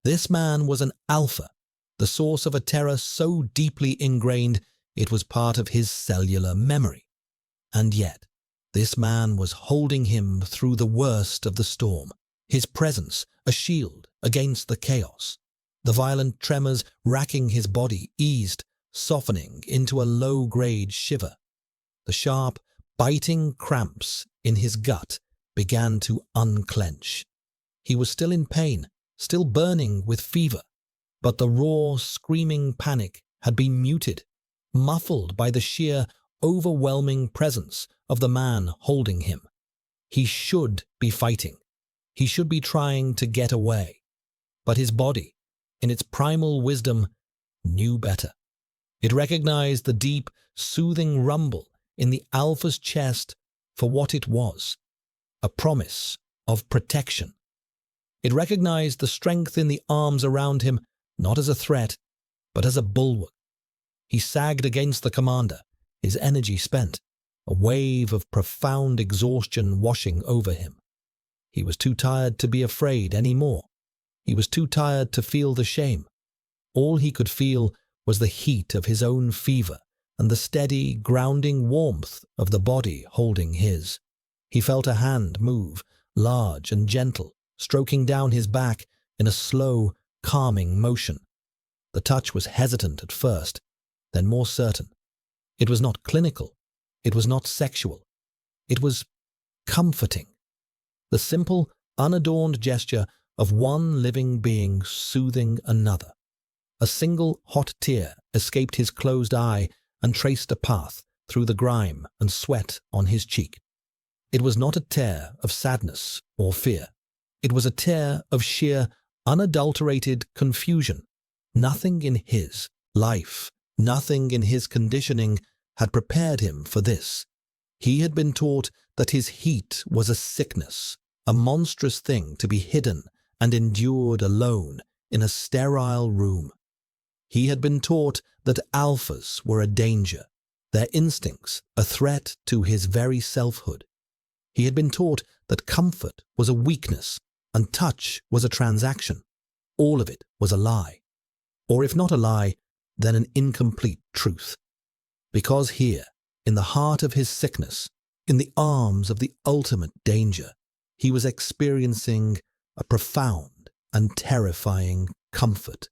Speaker 1: This man was an alpha, the source of a terror so deeply ingrained it was part of his cellular memory. And yet, this man was holding him through the worst of the storm, his presence a shield against the chaos. The violent tremors racking his body eased, softening into a low-grade shiver. The sharp, biting cramps in his gut began to unclench. He was still in pain, still burning with fever, but the raw, screaming panic had been muted, muffled by the sheer, overwhelming presence of the man holding him. He should be fighting. He should be trying to get away. But his body, in its primal wisdom, knew better. It recognized the deep, soothing rumble in the alpha's chest for what it was, a promise of protection. It recognized the strength in the arms around him, not as a threat, but as a bulwark. He sagged against the commander, his energy spent, a wave of profound exhaustion washing over him. He was too tired to be afraid anymore. He was too tired to feel the shame. All he could feel was the heat of his own fever and the steady, grounding warmth of the body holding his. He felt a hand move, large and gentle, stroking down his back in a slow, calming motion. The touch was hesitant at first, then more certain. It was not clinical. It was not sexual. It was comforting. The simple, unadorned gesture of one living being soothing another. A single hot tear escaped his closed eye and traced a path through the grime and sweat on his cheek. It was not a tear of sadness or fear. It was a tear of sheer, unadulterated confusion. Nothing in his life, nothing in his conditioning had prepared him for this. He had been taught that his heat was a sickness, a monstrous thing to be hidden and endured alone in a sterile room. He had been taught that alphas were a danger, their instincts a threat to his very selfhood. He had been taught that comfort was a weakness and touch was a transaction. All of it was a lie. Or if not a lie, then an incomplete truth. Because here, in the heart of his sickness, in the arms of the ultimate danger, he was experiencing a profound and terrifying comfort.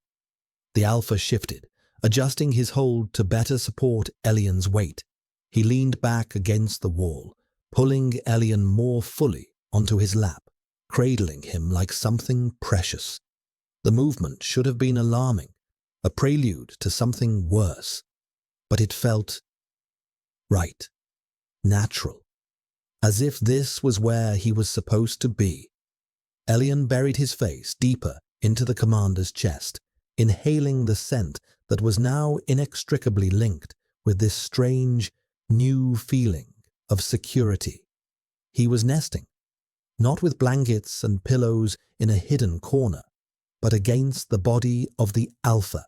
Speaker 1: The alpha shifted, adjusting his hold to better support Elian's weight. He leaned back against the wall, pulling Elian more fully onto his lap, cradling him like something precious. The movement should have been alarming, a prelude to something worse. But it felt right, natural, as if this was where he was supposed to be. Elian buried his face deeper into the commander's chest, inhaling the scent that was now inextricably linked with this strange, new feeling of security. He was nesting, not with blankets and pillows in a hidden corner, but against the body of the alpha.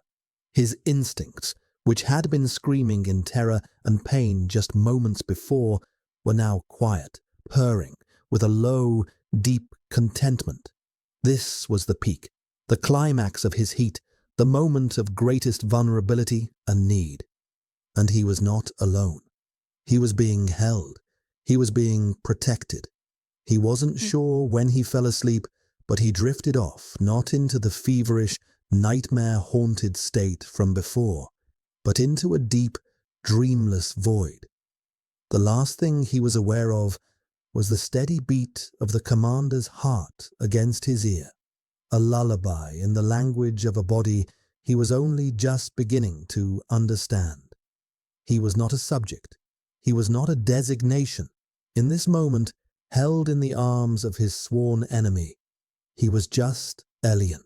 Speaker 1: His instincts, which had been screaming in terror and pain just moments before, were now quiet, purring, with a low, deep contentment. This was the peak, the climax of his heat, the moment of greatest vulnerability and need. And he was not alone. He was being held. He was being protected. He wasn't sure when he fell asleep, but he drifted off, not into the feverish, nightmare-haunted state from before, but into a deep, dreamless void. The last thing he was aware of was the steady beat of the commander's heart against his ear, a lullaby in the language of a body he was only just beginning to understand. He was not a subject. He was not a designation. In this moment, held in the arms of his sworn enemy, he was just Elian.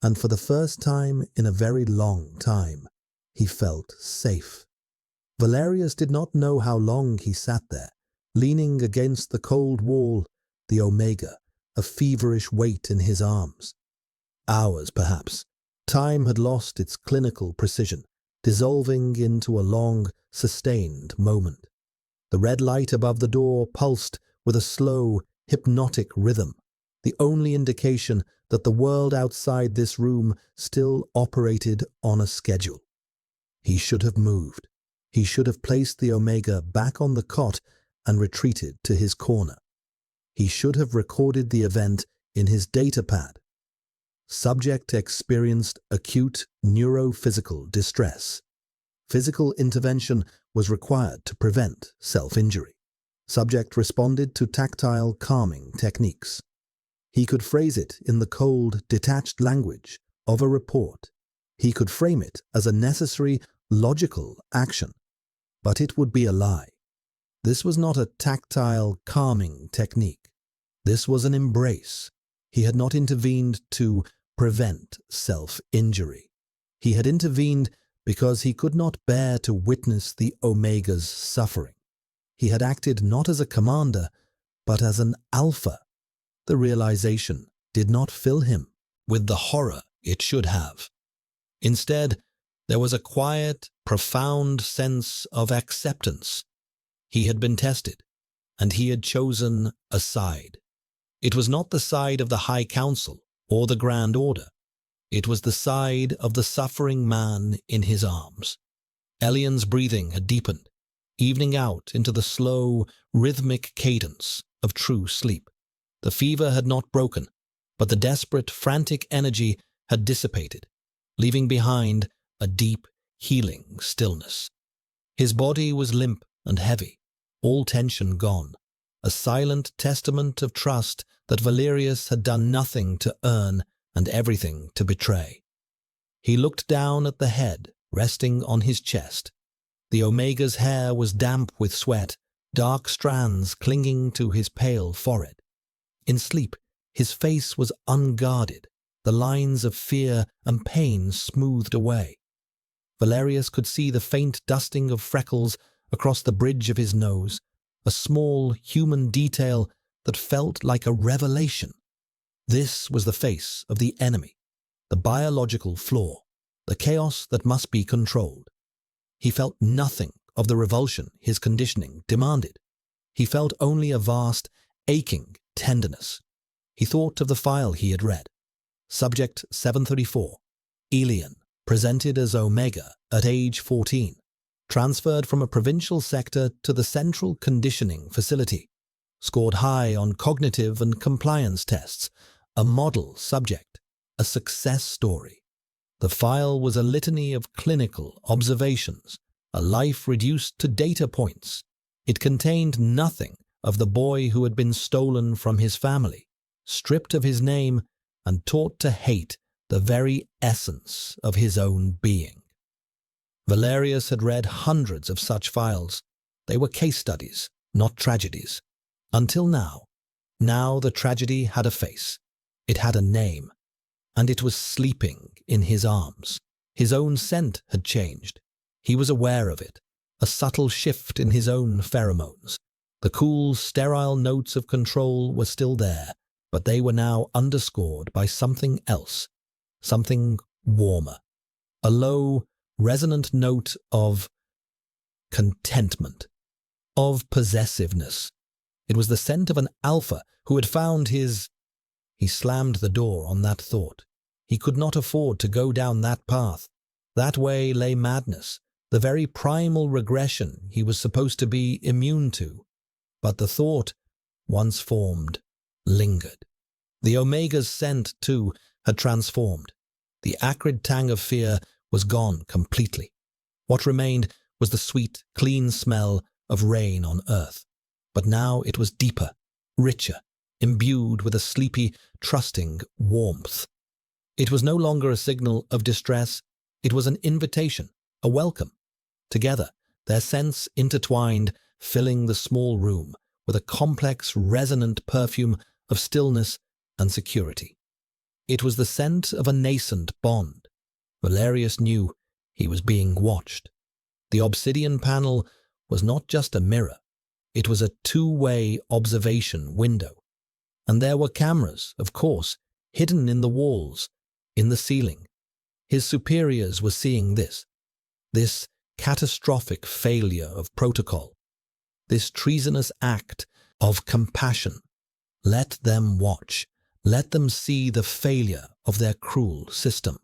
Speaker 1: And for the first time in a very long time, he felt safe. Valerius did not know how long he sat there, leaning against the cold wall, the Omega, a feverish weight in his arms. Hours, perhaps. Time had lost its clinical precision, dissolving into a long, sustained moment. The red light above the door pulsed with a slow, hypnotic rhythm, the only indication that the world outside this room still operated on a schedule. He should have moved. He should have placed the Omega back on the cot and retreated to his corner. He should have recorded the event in his datapad. Subject experienced acute neurophysical distress. Physical intervention was required to prevent self-injury. Subject responded to tactile calming techniques. He could phrase it in the cold, detached language of a report. He could frame it as a necessary, logical action. But it would be a lie. This was not a tactile, calming technique. This was an embrace. He had not intervened to prevent self-injury. He had intervened because he could not bear to witness the Omega's suffering. He had acted not as a commander, but as an alpha. The realization did not fill him with the horror it should have. Instead, there was a quiet, profound sense of acceptance. He had been tested, and he had chosen a side. It was not the side of the High Council or the Grand Order. It was the side of the suffering man in his arms. Elian's breathing had deepened, evening out into the slow, rhythmic cadence of true sleep. The fever had not broken, but the desperate, frantic energy had dissipated, leaving behind a deep, healing stillness. His body was limp and heavy, all tension gone, a silent testament of trust that Valerius had done nothing to earn and everything to betray. He looked down at the head resting on his chest. The Omega's hair was damp with sweat, dark strands clinging to his pale forehead. In sleep, his face was unguarded, the lines of fear and pain smoothed away. Valerius could see the faint dusting of freckles across the bridge of his nose, a small human detail that felt like a revelation. This was the face of the enemy, the biological flaw, the chaos that must be controlled. He felt nothing of the revulsion his conditioning demanded. He felt only a vast, aching tenderness. He thought of the file he had read. Subject 734, Elian, presented as Omega at age 14, transferred from a provincial sector to the central conditioning facility, scored high on cognitive and compliance tests, a model subject, a success story. The file was a litany of clinical observations, a life reduced to data points. It contained nothing of the boy who had been stolen from his family, stripped of his name, and taught to hate the very essence of his own being. Valerius had read hundreds of such files. They were case studies, not tragedies. Until now. Now the tragedy had a face. It had a name. And it was sleeping in his arms. His own scent had changed. He was aware of it, a subtle shift in his own pheromones. The cool, sterile notes of control were still there, but they were now underscored by something else, something warmer. A low, resonant note of contentment, of possessiveness. It was the scent of an alpha who had found his... He slammed the door on that thought. He could not afford to go down that path. That way lay madness, the very primal regression he was supposed to be immune to. But the thought, once formed, lingered. The Omega's scent, too, had transformed. The acrid tang of fear was gone completely. What remained was the sweet, clean smell of rain on earth. But now it was deeper, richer, imbued with a sleepy, trusting warmth. It was no longer a signal of distress. It was an invitation, a welcome. Together, their scents intertwined, filling the small room with a complex, resonant perfume of stillness and security. It was the scent of a nascent bond. Valerius knew he was being watched. The obsidian panel was not just a mirror. It was a two-way observation window. And there were cameras, of course, hidden in the walls, in the ceiling. His superiors were seeing this catastrophic failure of protocol, this treasonous act of compassion. Let them watch. Let them see the failure of their cruel system.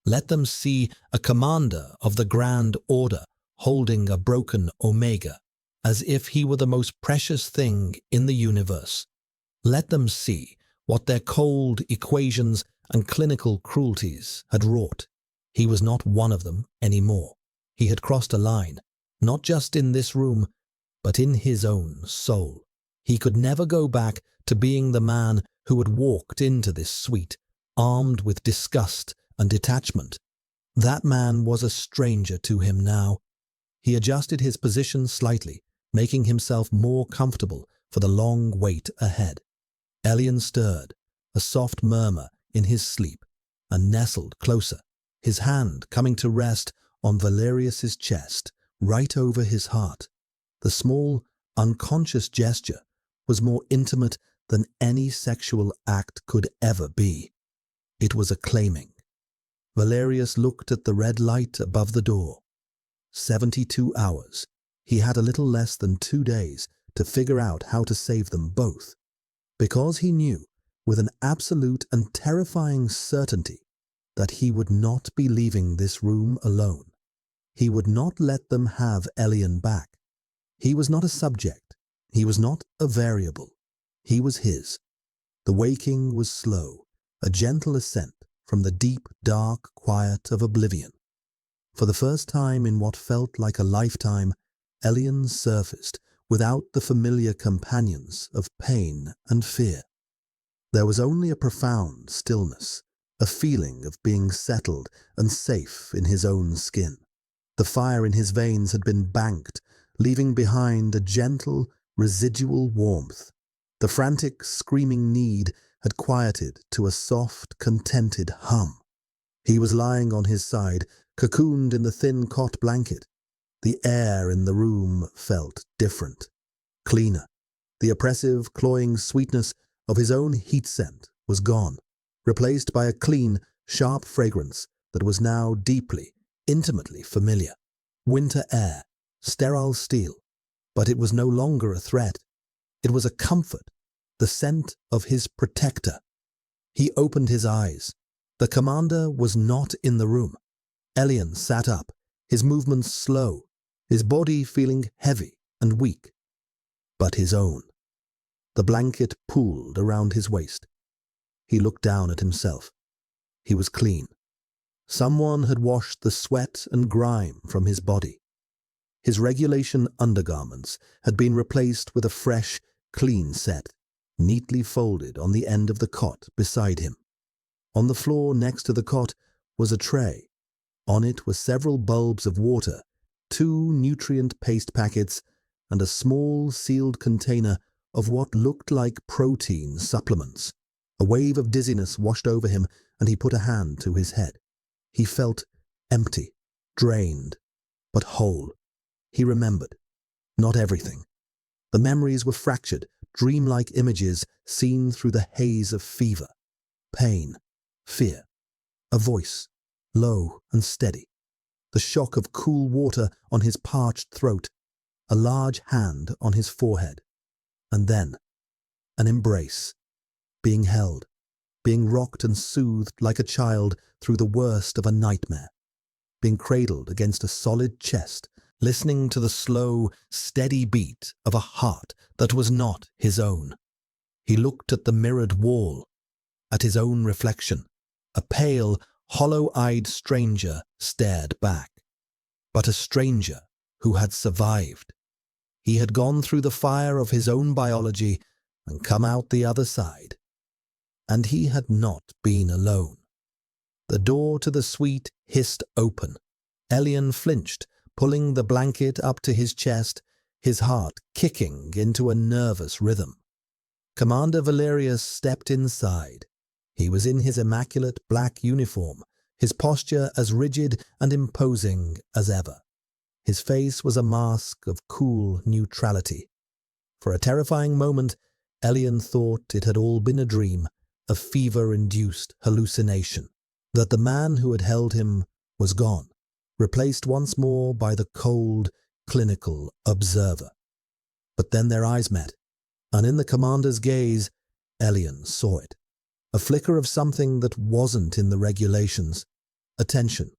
Speaker 1: Let them see a commander of the Grand Order holding a broken Omega, as if he were the most precious thing in the universe. Let them see what their cold equations and clinical cruelties had wrought. He was not one of them anymore. He had crossed a line, not just in this room, but in his own soul. He could never go back to being the man who had walked into this suite, armed with disgust and detachment. That man was a stranger to him now. He adjusted his position slightly, making himself more comfortable for the long wait ahead. Elian stirred, a soft murmur in his sleep, and nestled closer, his hand coming to rest on Valerius's chest, right over his heart. The small, unconscious gesture was more intimate than any sexual act could ever be. It was a claiming. Valerius looked at the red light above the door. 72 hours. He had a little less than 2 days to figure out how to save them both, because he knew, with an absolute and terrifying certainty, that he would not be leaving this room alone. He would not let them have Elian back. He was not a subject. He was not a variable. He was his. The waking was slow, a gentle ascent from the deep, dark quiet of oblivion. For the first time in what felt like a lifetime, Elian surfaced without the familiar companions of pain and fear. There was only a profound stillness, a feeling of being settled and safe in his own skin. The fire in his veins had been banked, leaving behind a gentle, residual warmth. The frantic, screaming need had quieted to a soft, contented hum. He was lying on his side, cocooned in the thin cot blanket. The air in the room felt different, cleaner. The oppressive, cloying sweetness of his own heat scent was gone, replaced by a clean, sharp fragrance that was now deeply, intimately familiar. Winter air, sterile steel, but it was no longer a threat. It was a comfort, the scent of his protector. He opened his eyes. The commander was not in the room. Elian sat up, his movements slow, his body feeling heavy and weak, but his own. The blanket pooled around his waist. He looked down at himself. He was clean. Someone had washed the sweat and grime from his body. His regulation undergarments had been replaced with a fresh, clean set, neatly folded on the end of the cot beside him. On the floor next to the cot was a tray. On it were several bulbs of water, 2 nutrient paste packets, and a small sealed container of what looked like protein supplements. A wave of dizziness washed over him, and he put a hand to his head. He felt empty, drained, but whole. He remembered. Not everything. The memories were fractured, dreamlike images seen through the haze of fever, pain, fear. A voice, low and steady. The shock of cool water on his parched throat. A large hand on his forehead. And then, an embrace. Being held, being rocked and soothed like a child through the worst of a nightmare. Being cradled against a solid chest, listening to the slow, steady beat of a heart that was not his own. He looked at the mirrored wall, at his own reflection. A pale, hollow-eyed stranger stared back. But a stranger who had survived. He had gone through the fire of his own biology and come out the other side. And he had not been alone. The door to the suite hissed open. Elian flinched, pulling the blanket up to his chest, his heart kicking into a nervous rhythm. Commander Valerius stepped inside. He was in his immaculate black uniform, his posture as rigid and imposing as ever. His face was a mask of cool neutrality. For a terrifying moment, Elian thought it had all been a dream, a fever-induced hallucination, that the man who had held him was gone, replaced once more by the cold, clinical observer. But then their eyes met, and in the commander's gaze, Elian saw it. A flicker of something that wasn't in the regulations. A tension,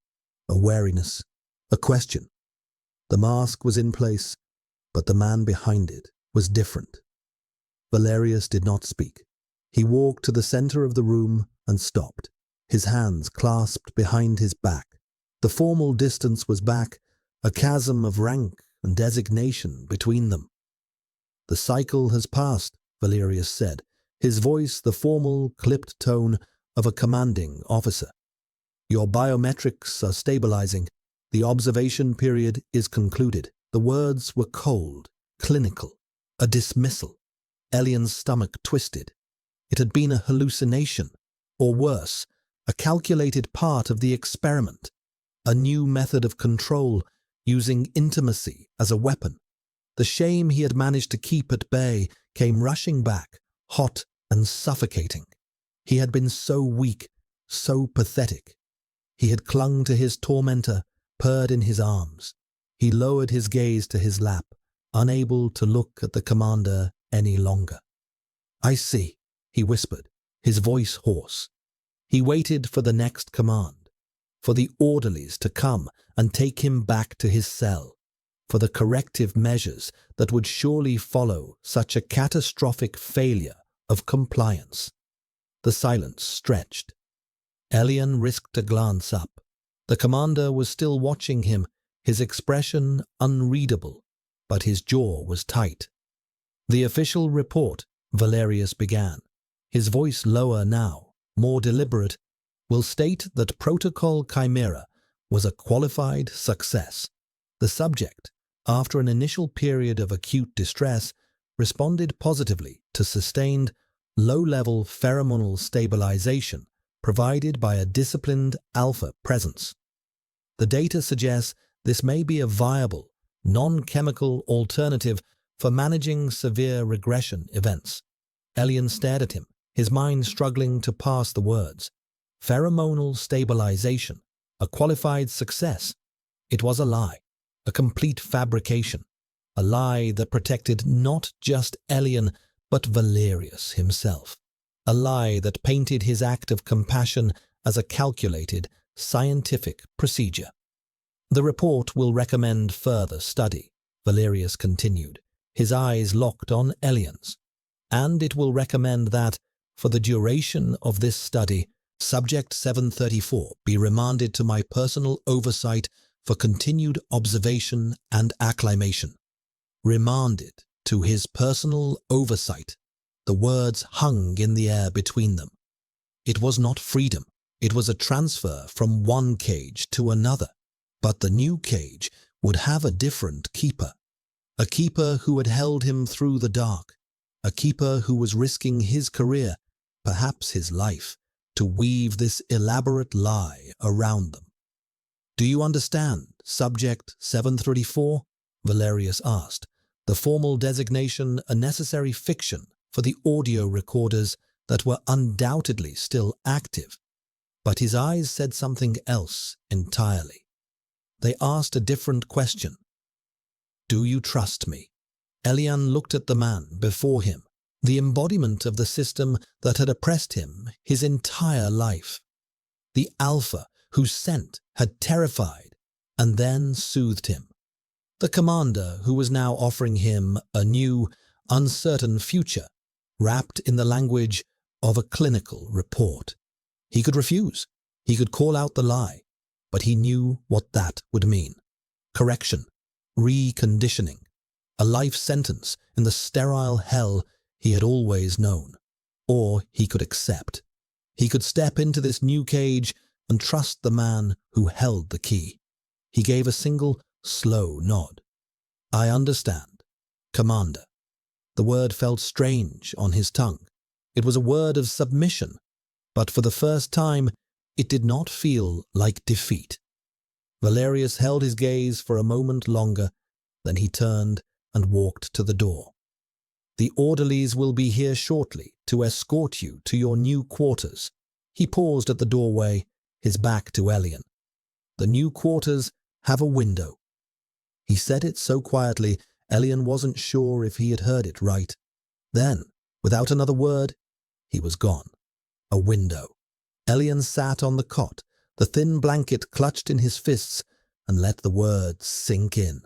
Speaker 1: a wariness, a question. The mask was in place, but the man behind it was different. Valerius did not speak. He walked to the center of the room and stopped, his hands clasped behind his back. The formal distance was back, a chasm of rank and designation between them. "The cycle has passed," Valerius said, his voice the formal, clipped tone of a commanding officer. "Your biometrics are stabilizing. The observation period is concluded." The words were cold, clinical, a dismissal. Elian's stomach twisted. It had been a hallucination, or worse, a calculated part of the experiment, a new method of control using intimacy as a weapon. The shame he had managed to keep at bay came rushing back, hot and suffocating. He had been so weak, so pathetic. He had clung to his tormentor, purred in his arms. He lowered his gaze to his lap, unable to look at the commander any longer. "I see," he whispered, his voice hoarse. He waited for the next command, for the orderlies to come and take him back to his cell, for the corrective measures that would surely follow such a catastrophic failure of compliance. The silence stretched. Elian risked a glance up. The commander was still watching him, his expression unreadable, but his jaw was tight. "The official report," Valerius began, his voice lower now, more deliberate, "will state that Protocol Chimera was a qualified success. The subject, after an initial period of acute distress, responded positively to sustained, low-level pheromonal stabilization provided by a disciplined alpha presence. The data suggests this may be a viable, non-chemical alternative for managing severe regression events." Elian stared at him, his mind struggling to parse the words. Pheromonal stabilization, a qualified success. It was a lie, a complete fabrication, a lie that protected not just Elian but Valerius himself, a lie that painted his act of compassion as a calculated, scientific procedure. "The report will recommend further study," Valerius continued, his eyes locked on Elian's, "and it will recommend that, for the duration of this study, Subject 734 be remanded to my personal oversight for continued observation and acclimation." Remanded to his personal oversight. The words hung in the air between them. It was not freedom. It was a transfer from one cage to another. But the new cage would have a different keeper. A keeper who had held him through the dark. A keeper who was risking his career, perhaps his life, to weave this elaborate lie around them. "Do you understand, Subject 734? Valerius asked, the formal designation a necessary fiction for the audio recorders that were undoubtedly still active. But his eyes said something else entirely. They asked a different question. "Do you trust me?" Elian looked at the man before him, the embodiment of the system that had oppressed him his entire life. The alpha whose scent had terrified and then soothed him. The commander who was now offering him a new, uncertain future, wrapped in the language of a clinical report. He could refuse. He could call out the lie. But he knew what that would mean. Correction. Reconditioning. A life sentence in the sterile hell he had always known. Or he could accept. He could step into this new cage and trust the man who held the key. He gave a single, slow nod. "I understand, Commander." The word felt strange on his tongue. It was a word of submission, but for the first time, it did not feel like defeat. Valerius held his gaze for a moment longer, then he turned and walked to the door. "The orderlies will be here shortly to escort you to your new quarters." He paused at the doorway, his back to Elian. "The new quarters have a window." He said it so quietly, Elian wasn't sure if he had heard it right. Then, without another word, he was gone. A window. Elian sat on the cot, the thin blanket clutched in his fists, and let the words sink in.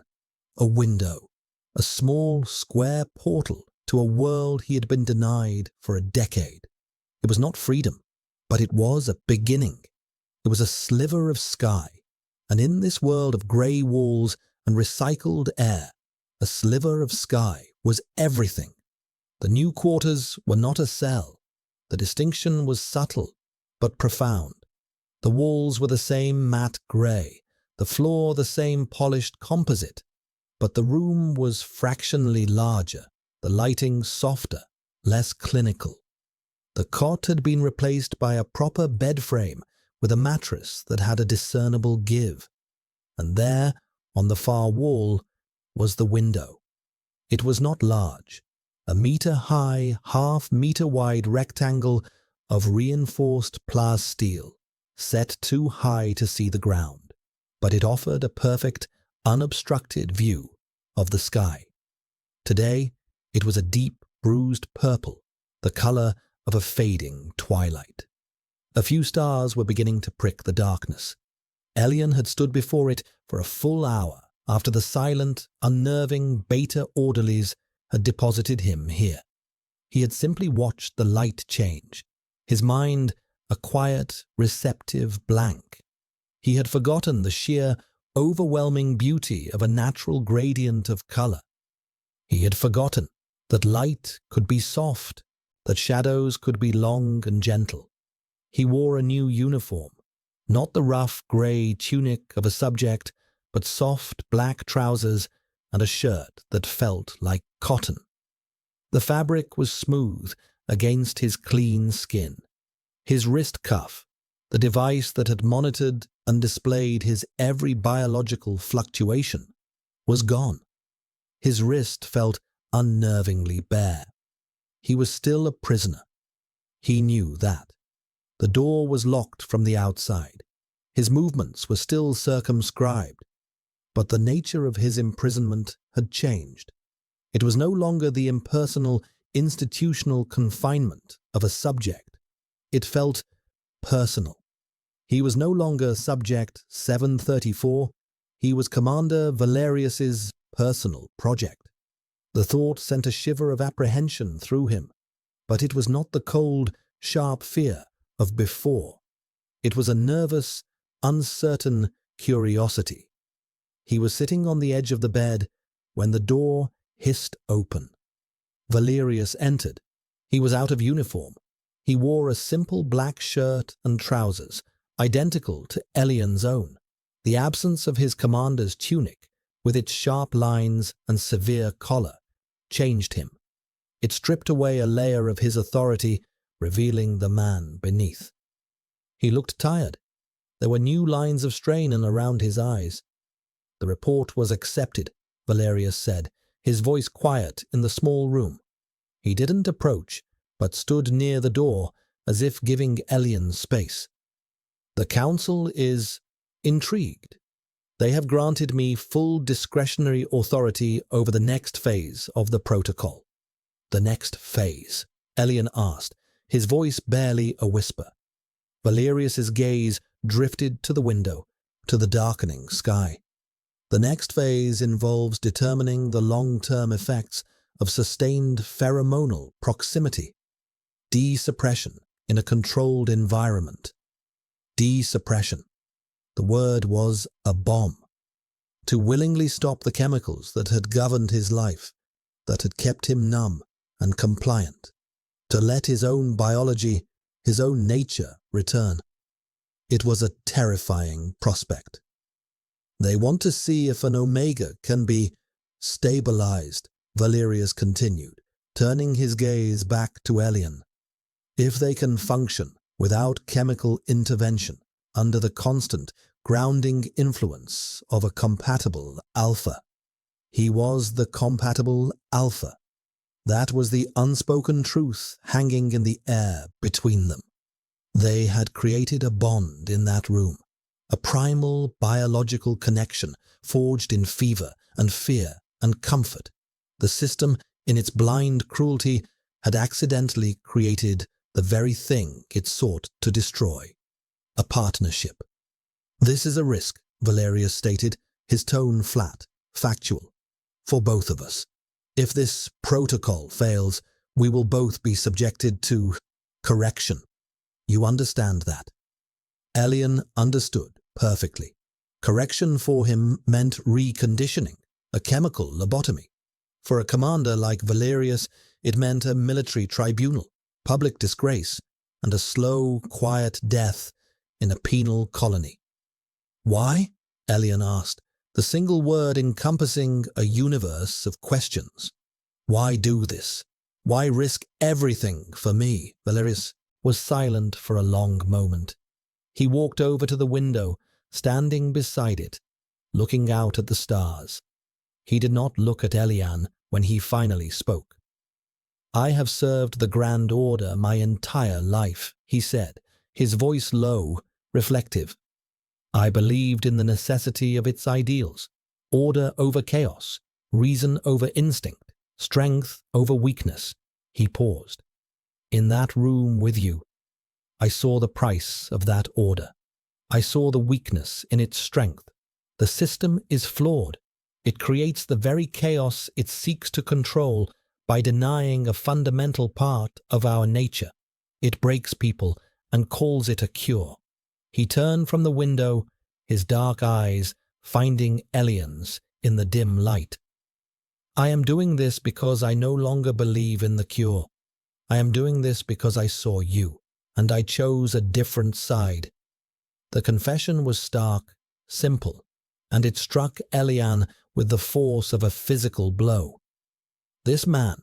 Speaker 1: A window. A small, square portal to a world he had been denied for a decade. It was not freedom, but it was a beginning. It was a sliver of sky, and in this world of grey walls and recycled air, a sliver of sky was everything. The new quarters were not a cell. The distinction was subtle, but profound. The walls were the same matte grey, the floor the same polished composite, but the room was fractionally larger, the lighting softer, less clinical. The cot had been replaced by a proper bed frame with a mattress that had a discernible give. And there, on the far wall, was the window. It was not large, a meter-high, half-meter-wide rectangle of reinforced plasteel, set too high to see the ground, but it offered a perfect, unobstructed view of the sky. Today, it was a deep, bruised purple, the color of a fading twilight. A few stars were beginning to prick the darkness. Elian had stood before it for a full hour after the silent, unnerving beta orderlies had deposited him here. He had simply watched the light change, his mind a quiet, receptive blank. He had forgotten the sheer, overwhelming beauty of a natural gradient of color. He had forgotten that light could be soft, that shadows could be long and gentle. He wore a new uniform, not the rough grey tunic of a subject, but soft black trousers and a shirt that felt like cotton. The fabric was smooth against his clean skin. His wrist cuff, the device that had monitored and displayed his every biological fluctuation, was gone. His wrist felt unnervingly bare. He was still a prisoner. He knew that. The door was locked from the outside. His movements were still circumscribed. But the nature of his imprisonment had changed. It was no longer the impersonal, institutional confinement of a subject. It felt personal. He was no longer Subject 734. He was Commander Valerius's personal project. The thought sent a shiver of apprehension through him, but it was not the cold, sharp fear of before. It was a nervous, uncertain curiosity. He was sitting on the edge of the bed when the door hissed open. Valerius entered. He was out of uniform. He wore a simple black shirt and trousers, identical to Elian's own. The absence of his commander's tunic, with its sharp lines and severe collar, changed him. It stripped away a layer of his authority, revealing the man beneath. He looked tired. There were new lines of strain around his eyes. The report was accepted, Valerius said, his voice quiet in the small room. He didn't approach, but stood near the door as if giving Elian space. The council is intrigued. They have granted me full discretionary authority over the next phase of the protocol. The next phase? Elian asked, his voice barely a whisper. Valerius's gaze drifted to the window, to the darkening sky. The next phase involves determining the long-term effects of sustained pheromonal proximity. Desuppression in a controlled environment. Desuppression. The word was a bomb. To willingly stop the chemicals that had governed his life, that had kept him numb and compliant. To let his own biology, his own nature return. It was a terrifying prospect. They want to see if an Omega can be stabilized, Valerius continued, turning his gaze back to Elian. If they can function without chemical intervention, under the constant, grounding influence of a compatible alpha. He was the compatible alpha. That was the unspoken truth hanging in the air between them. They had created a bond in that room, a primal biological connection forged in fever and fear and comfort. The system, in its blind cruelty, had accidentally created the very thing it sought to destroy. A partnership. This is a risk, Valerius stated, his tone flat, factual. For both of us. If this protocol fails, we will both be subjected to correction. You understand that? Elian understood perfectly. Correction for him meant reconditioning, a chemical lobotomy. For a commander like Valerius, it meant a military tribunal, public disgrace, and a slow, quiet death in a penal colony. Why? Elian asked, the single word encompassing a universe of questions. Why do this? Why risk everything for me? Valerius was silent for a long moment. He walked over to the window, standing beside it, looking out at the stars. He did not look at Elian when he finally spoke. "I have served the Grand Order my entire life," he said, his voice low, reflective. "I believed in the necessity of its ideals, order over chaos, reason over instinct, strength over weakness." He paused. "In that room with you, I saw the price of that order. I saw the weakness in its strength. The system is flawed. It creates the very chaos it seeks to control by denying a fundamental part of our nature. It breaks people and calls it a cure." He turned from the window, his dark eyes finding Elian's in the dim light. "I am doing this because I no longer believe in the cure. I am doing this because I saw you, and I chose a different side." The confession was stark, simple, and it struck Elian with the force of a physical blow. This man,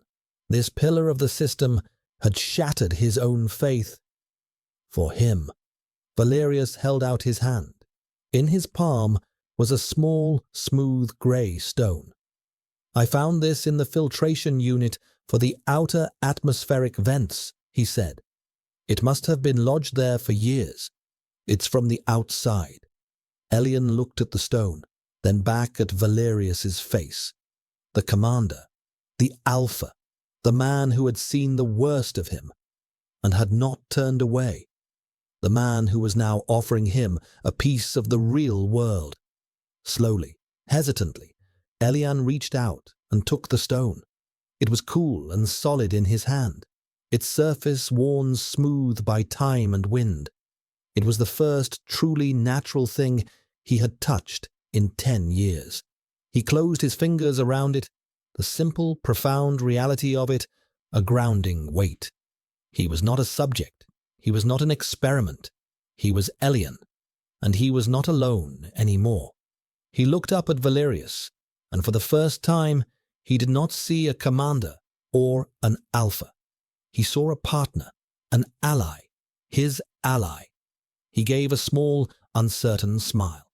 Speaker 1: this pillar of the system, had shattered his own faith. For him, Valerius held out his hand. In his palm was a small, smooth grey stone. "I found this in the filtration unit for the outer atmospheric vents," he said. "It must have been lodged there for years. It's from the outside." Elian looked at the stone, then back at Valerius's face. The commander, the alpha, the man who had seen the worst of him and had not turned away. The man who was now offering him a piece of the real world. Slowly, hesitantly, Elian reached out and took the stone. It was cool and solid in his hand, its surface worn smooth by time and wind. It was the first truly natural thing he had touched in 10 years. He closed his fingers around it, the simple, profound reality of it, a grounding weight. He was not a subject. He was not an experiment. He was Elian, and he was not alone anymore. He looked up at Valerius, and for the first time, he did not see a commander or an alpha. He saw a partner, an ally, his ally. He gave a small, uncertain smile.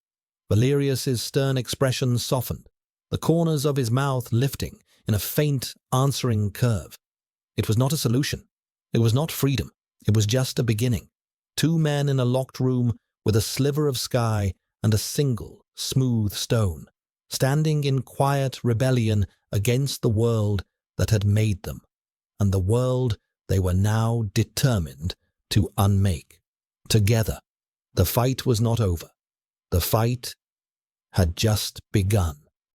Speaker 1: Valerius's stern expression softened, the corners of his mouth lifting in a faint, answering curve. It was not a solution. It was not freedom. It was just a beginning. 2 men in a locked room with a sliver of sky and a single, smooth stone, standing in quiet rebellion against the world that had made them, and the world they were now determined to unmake. Together. The fight was not over. The fight had just begun.